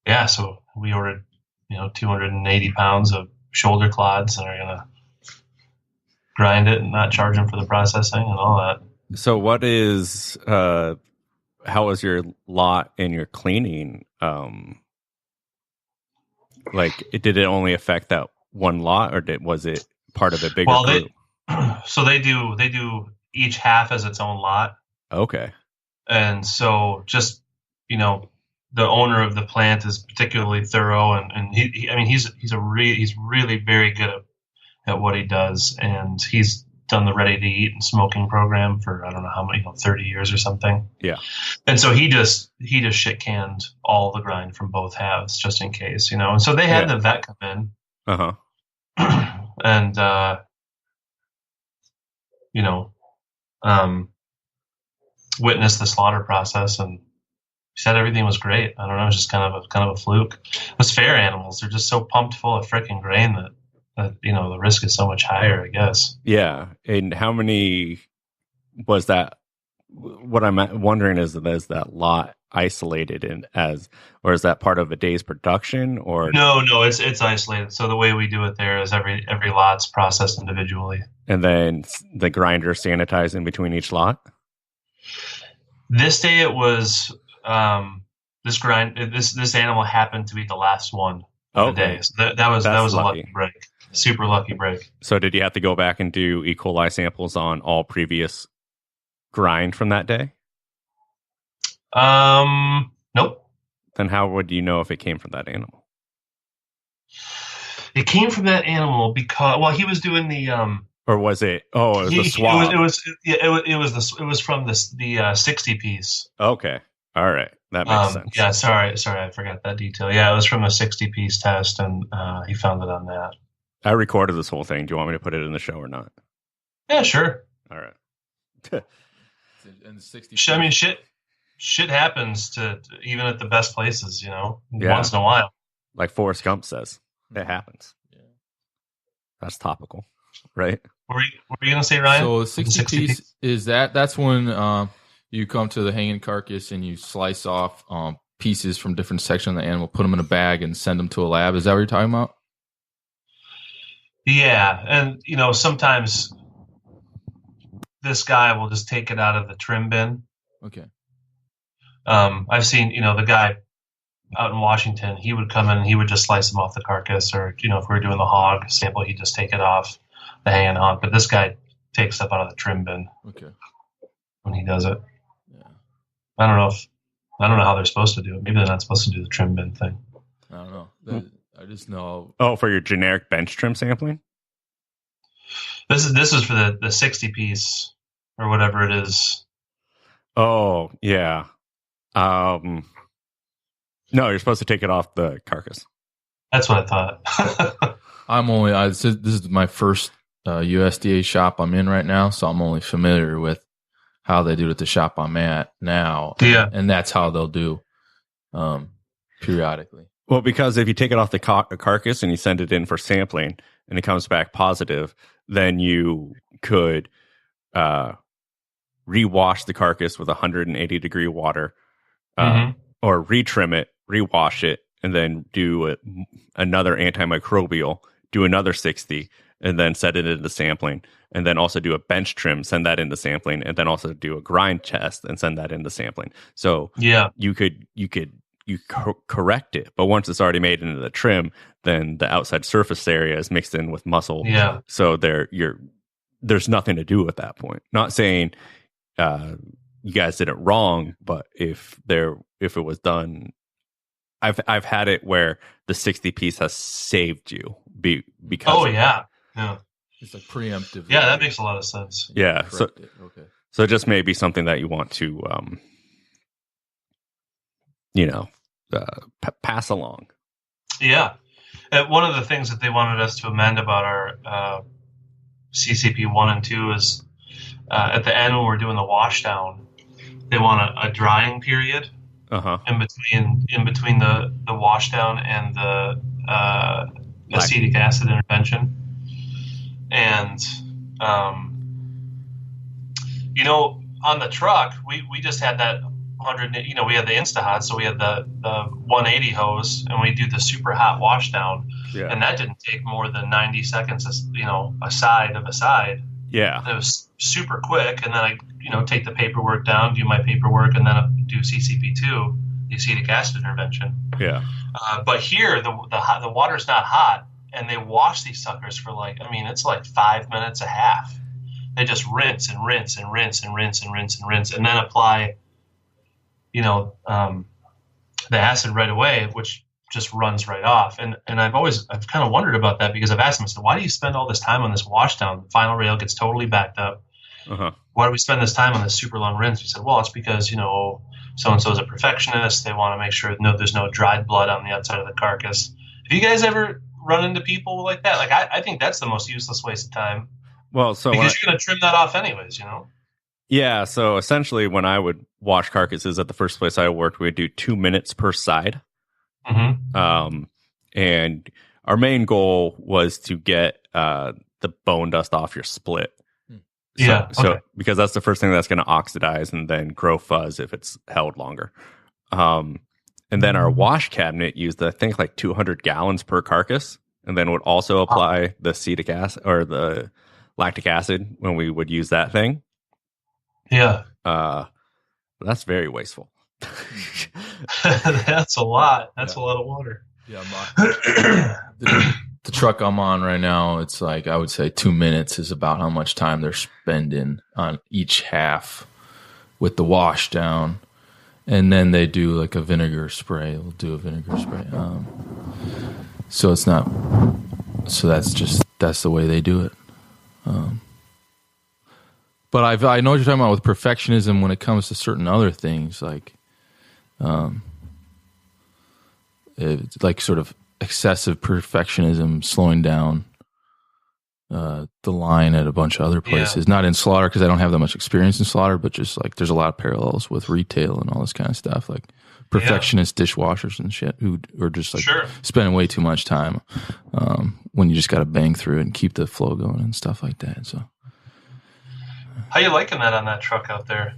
yeah. So we ordered, 280 pounds of shoulder clods, and are gonna grind it and not charge them for the processing and all that. So what is how is your lot and your cleaning? Did it only affect that one lot, or was it part of a bigger group? So they do each half as its own lot. Okay. And so just, the owner of the plant is particularly thorough, and he's really very good at what he does, and he's done the ready to eat and smoking program for I don't know how many, 30 years or something. Yeah. And so he just shit canned all the grind from both halves just in case, And so they had the vet come in. Uh-huh. And witnessed the slaughter process, and he said everything was great. I don't know, it was just kind of a fluke. Those fair animals, they're just so pumped full of freaking grain that the risk is so much higher, I guess. Yeah. And how many was that? What I'm wondering is that lot isolated or is that part of a day's production, or? No, it's isolated. So the way we do it there is every lot's processed individually. And then the grinder sanitized in between each lot? This day it was, this animal happened to be the last one of the day. So that was a lucky break. Super lucky break. So did you have to go back and do E. coli samples on all previous grind from that day? Nope. Then how would you know if it came from that animal? It came from that animal because, he was doing the, or was it? Oh, it was the swab. It was from the 60 piece. Okay. All right. That makes sense. Yeah. Sorry. I forgot that detail. Yeah. It was from a 60 piece test, and he found it on that. I recorded this whole thing. Do you want me to put it in the show or not? Yeah, sure. All right. And the 60. I mean, shit happens to even at the best places, once in a while. Like Forrest Gump says, it happens. Yeah. That's topical, right? What were you going to say, Ryan? So 60 piece is that's when you come to the hanging carcass and you slice off pieces from different sections of the animal, put them in a bag, and send them to a lab. Is that what you're talking about? Yeah, and sometimes this guy will just take it out of the trim bin. Okay. I've seen, the guy out in Washington, he would come in and he would just slice them off the carcass, or, if we were doing the hog sample, he'd just take it off the hanging hog. But this guy takes stuff out of the trim bin. Okay. When he does it. Yeah. I don't know how they're supposed to do it. Maybe they're not supposed to do the trim bin thing. I don't know. I just know. Oh, for your generic bench trim sampling? This is for the 60 piece or whatever it is. Oh, yeah. No, you're supposed to take it off the carcass. That's what I thought. This is my first USDA shop I'm in right now, so I'm only familiar with how they do it at the shop I'm at now. Yeah. And that's how they'll do periodically. Well, because if you take it off the carcass and you send it in for sampling and it comes back positive, then you could rewash the carcass with 180 degree water or retrim it, rewash it, and then do another antimicrobial, do another 60, and then set it into sampling, and then also do a bench trim, send that into sampling, and then also do a grind test and send that into sampling. So you correct it, but once it's already made into the trim, then the outside surface area is mixed in with muscle. Yeah. So there's nothing to do at that point. Not saying you guys did it wrong, but if it was done, I've had it where the 60 piece has saved you because. Oh yeah. It's like preemptive. Yeah, that makes a lot of sense. Yeah. So it just may be something that you want to, pass along. Yeah. One of the things that they wanted us to amend about our CCP 1 and 2 is at the end when we're doing the wash down, they want a drying period in between the wash down and the acetic acid intervention. And on the truck we just had that 100, we had the Insta-Hot, so we had the 180 hose, and we do the super hot wash down, and that didn't take more than 90 seconds, a side of a side. Yeah, it was super quick, and then I take the paperwork down, do my paperwork, and then I do CCP2, the acetic acid intervention. Yeah, but here the water's not hot, and they wash these suckers for it's like 5 minutes a half. They just rinse and rinse and rinse and rinse and rinse and rinse, and then apply the acid right away, which just runs right off. And I've kind of wondered about that, because I've asked them, I said, why do you spend all this time on this wash down? The final rail gets totally backed up. Why do we spend this time on this super long rinse? He said, well, it's because, so-and-so is a perfectionist. They want to make sure there's no dried blood on the outside of the carcass. Have you guys ever run into people like that? Like, I think that's the most useless waste of time. Well, so because you're going to trim that off anyways, Yeah, so essentially when I would wash carcasses at the first place I worked, we'd do 2 minutes per side. And our main goal was to get the bone dust off your split. So because that's the first thing that's going to oxidize and then grow fuzz if it's held longer. And then our wash cabinet used, I think, like 200 gallons per carcass, and then would also apply the acetic acid or the lactic acid when we would use that thing. Yeah. That's very wasteful. That's a lot. That's a lot of water. Yeah. The truck I'm on right now, it's like, I would say 2 minutes is about how much time they're spending on each half with the wash down. And then they do like a vinegar spray. They'll do a vinegar spray. So it's not, so that's the way they do it. But I know what you're talking about with perfectionism when it comes to certain other things, like it's like sort of excessive perfectionism, slowing down the line at a bunch of other places. Not in slaughter, because I don't have that much experience in slaughter, but just like there's a lot of parallels with retail and all this kind of stuff, like perfectionist dishwashers and shit who are just like spending way too much time when you just got to bang through it and keep the flow going and stuff like that. So. How you liking that on that truck out there?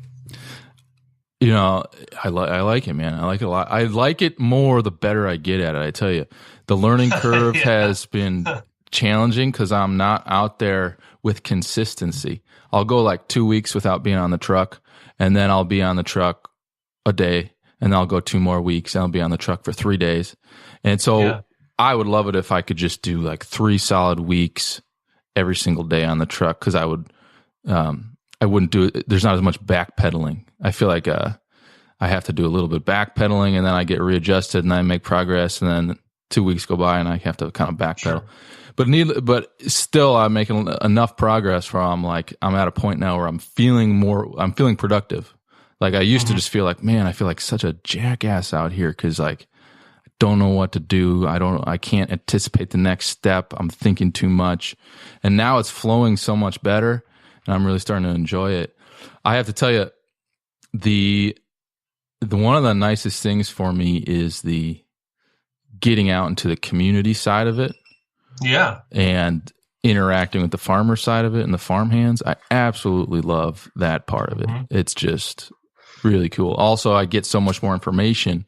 I like it, man. I like it a lot. I like it more the better I get at it. I tell you, the learning curve has been challenging because I'm not out there with consistency. I'll go like 2 weeks without being on the truck, and then I'll be on the truck a day, and then I'll go 2 more weeks, and I'll be on the truck for 3 days. And so I would love it if I could just do like 3 solid weeks every single day on the truck, because I wouldn't do it. There's not as much backpedaling. I feel like I have to do a little bit of backpedaling, and then I get readjusted and I make progress, and then 2 weeks go by and I have to kind of backpedal. But still, I'm making enough progress where I'm at a point now where I'm feeling productive. Like I used to just feel like, man, I feel like such a jackass out here because like I don't know what to do. I can't anticipate the next step. I'm thinking too much, and now it's flowing so much better, and I'm really starting to enjoy it. I have to tell you, the one of the nicest things for me is the getting out into the community side of it. Yeah. And interacting with the farmer side of it and the farm hands. I absolutely love that part of it. Mm-hmm. It's just really cool. Also, I get so much more information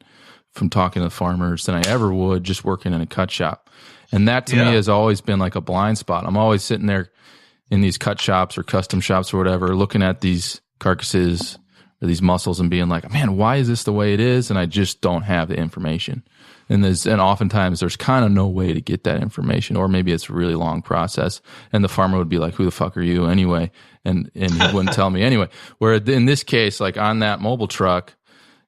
from talking to the farmers than I ever would just working in a cut shop. And that to me has always been like a blind spot. I'm always sitting there in these cut shops or custom shops or whatever, looking at these carcasses or these muscles and being like, man, why is this the way it is? And I just don't have the information. And oftentimes there's kind of no way to get that information, or maybe it's a really long process. And the farmer would be like, who the fuck are you anyway? And he wouldn't tell me anyway. Where in this case, like on that mobile truck,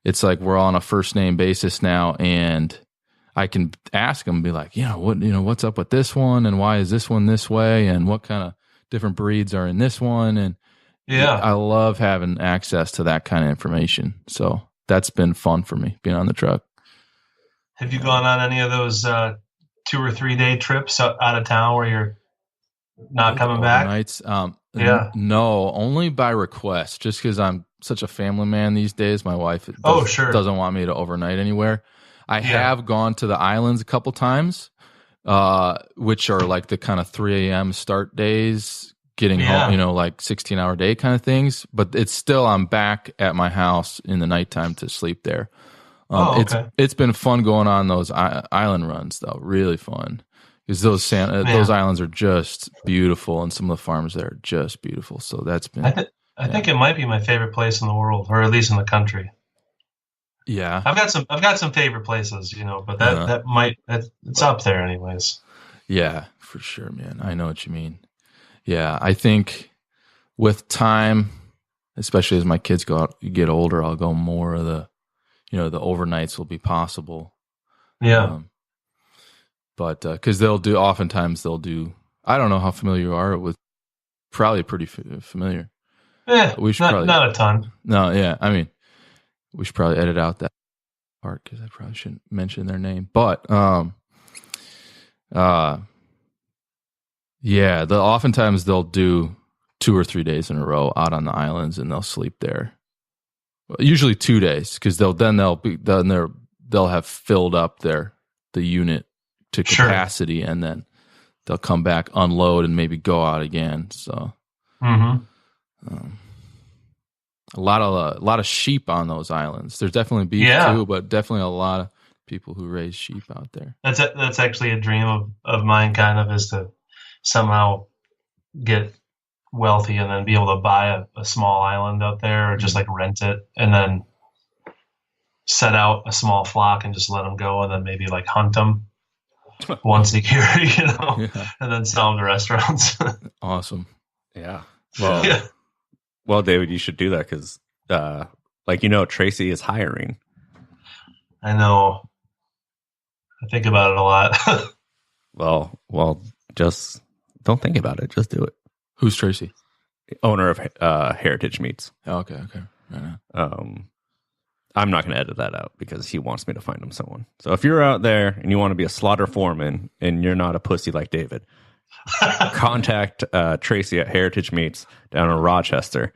it's like we're on a first name basis now, and I can ask them, be like, what's up with this one, and why is this one this way, and what kind of different breeds are in this one, and I love having access to that kind of information. So that's been fun for me being on the truck. Have you gone on any of those 2 or 3 day trips out of town where you're not coming back? Nights, no, only by request. Just because I'm such a family man these days, my wife doesn't want me to overnight anywhere. I have gone to the islands a couple times, which are like the kind of 3 a.m. start days, getting home, like 16-hour day kind of things. But it's still, I'm back at my house in the nighttime to sleep there. It's been fun going on those island runs, though. Really fun, because those islands are just beautiful, and some of the farms there are just beautiful. So that's been. I think it might be my favorite place in the world, or at least in the country. Yeah, I've got some favorite places, but it's up there, anyways. Yeah, for sure, man. I know what you mean. Yeah, I think with time, especially as my kids get older, I'll go more of the. The overnights will be possible. Yeah. But because oftentimes they'll do, I don't know how familiar you are with, probably pretty familiar. Yeah, not a ton. No, yeah. I mean, we should probably edit out that part because I probably shouldn't mention their name. But, oftentimes they'll do 2 or 3 days in a row out on the islands, and they'll sleep there. Usually 2 days, because they'll have filled up the unit to capacity, and then they'll come back, unload, and maybe go out again. So, a lot of sheep on those islands. There's definitely beef too, but definitely a lot of people who raise sheep out there. That's actually a dream of mine, kind of, is to somehow get wealthy and then be able to buy a small island out there, or just like rent it and then set out a small flock and just let them go, and then maybe like hunt them once a year, and then sell them to restaurants. Awesome. Yeah. Well, David, you should do that because, Tracy is hiring. I know. I think about it a lot. Well, just don't think about it. Just do it. Who's Tracy? Owner of Heritage Meats. Oh, okay. Right. I'm not going to edit that out because he wants me to find him someone. So if you're out there and you want to be a slaughter foreman and you're not a pussy like David, contact Tracy at Heritage Meats down in Rochester,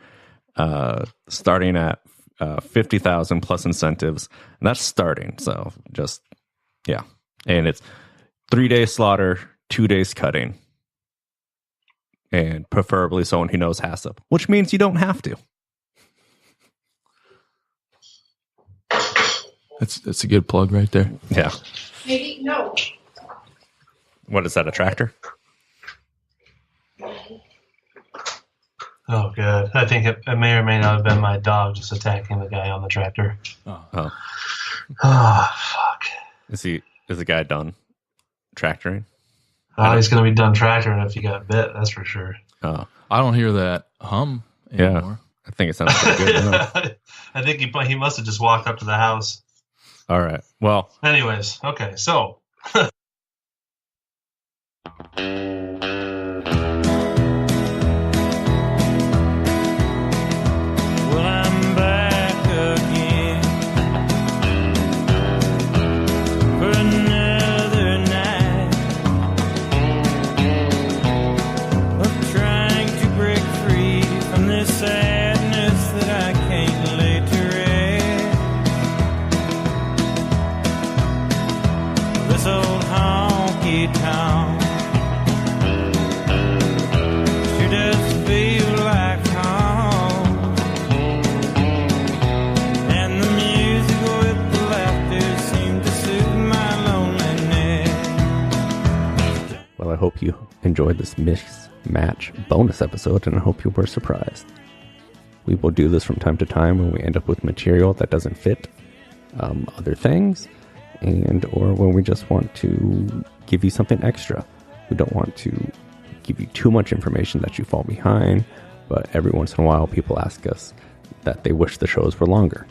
starting at $50,000 plus incentives, and that's starting. So and it's 3 days slaughter, 2 days cutting. And preferably someone who knows HACCP, which means you don't have to. That's a good plug right there. Yeah. Maybe no. What is that? A tractor? Oh, good. I think it may or may not have been my dog just attacking the guy on the tractor. Oh, fuck. Is the guy done tractoring? He's going to be done tractoring if he got bit, that's for sure. Oh. I don't hear that hum anymore. I think it sounds pretty good. I think he must have just walked up to the house. All right. Well. Anyways, okay, so. hope you enjoyed this mismatch bonus episode, and I hope you were surprised. We will do this from time to time when we end up with material that doesn't fit other things, and or when we just want to give you something extra. We don't want to give you too much information that you fall behind, but every once in a while people ask us that they wish the shows were longer.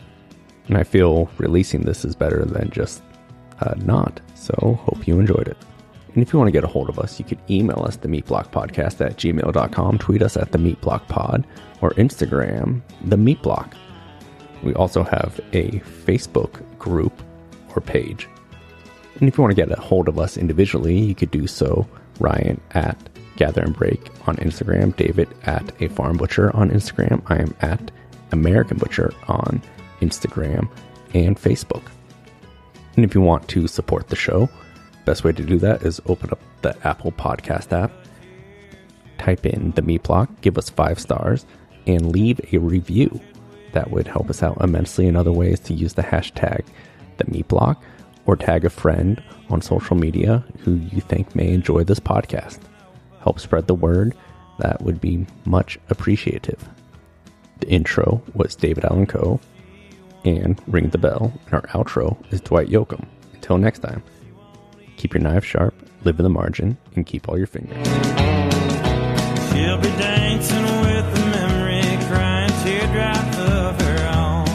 And I feel releasing this is better than just not. So hope you enjoyed it. And if you want to get a hold of us, you can email us, themeatblockpodcast@gmail.com, tweet us at themeatblockpod, or Instagram, themeatblock. We also have a Facebook group or page. And if you want to get a hold of us individually, you could do so. Ryan at Gather and Break on Instagram, David at A Farm Butcher on Instagram. I am at American Butcher on Instagram and Facebook. And if you want to support the show, best way to do that is open up the Apple Podcast app, type in The Meat Block, give us 5 stars, and leave a review. That would help us out immensely. In other ways, to use the hashtag The Meat Block, or tag a friend on social media who you think may enjoy this podcast. Help spread the word. That would be much appreciative. The intro was David Allen Coe, and Ring the Bell, and our outro is Dwight Yoakam. Until next time, keep your knife sharp, live in the margin, and keep all your fingers. She'll be dancing with the memory, crying teardrops of her own.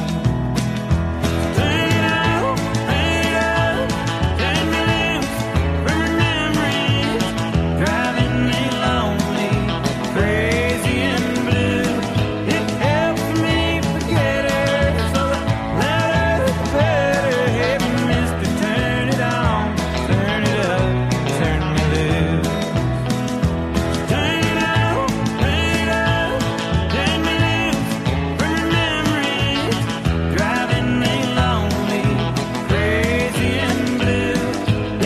Hang it up, take me lips from her memories, driving me lonely, crazy and blue. It helps me forget her, so the louder the better. Hey, mister, turn it on, turn it up, turn me loose. Turn it up, turn me loose from her memories, driving me lonely, crazy and blue.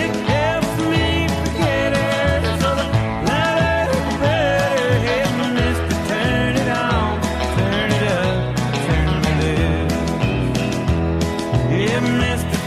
It helps me forget her, so the louder the better. Hey, mister, turn it on, turn it up, turn me loose. Yeah, mister,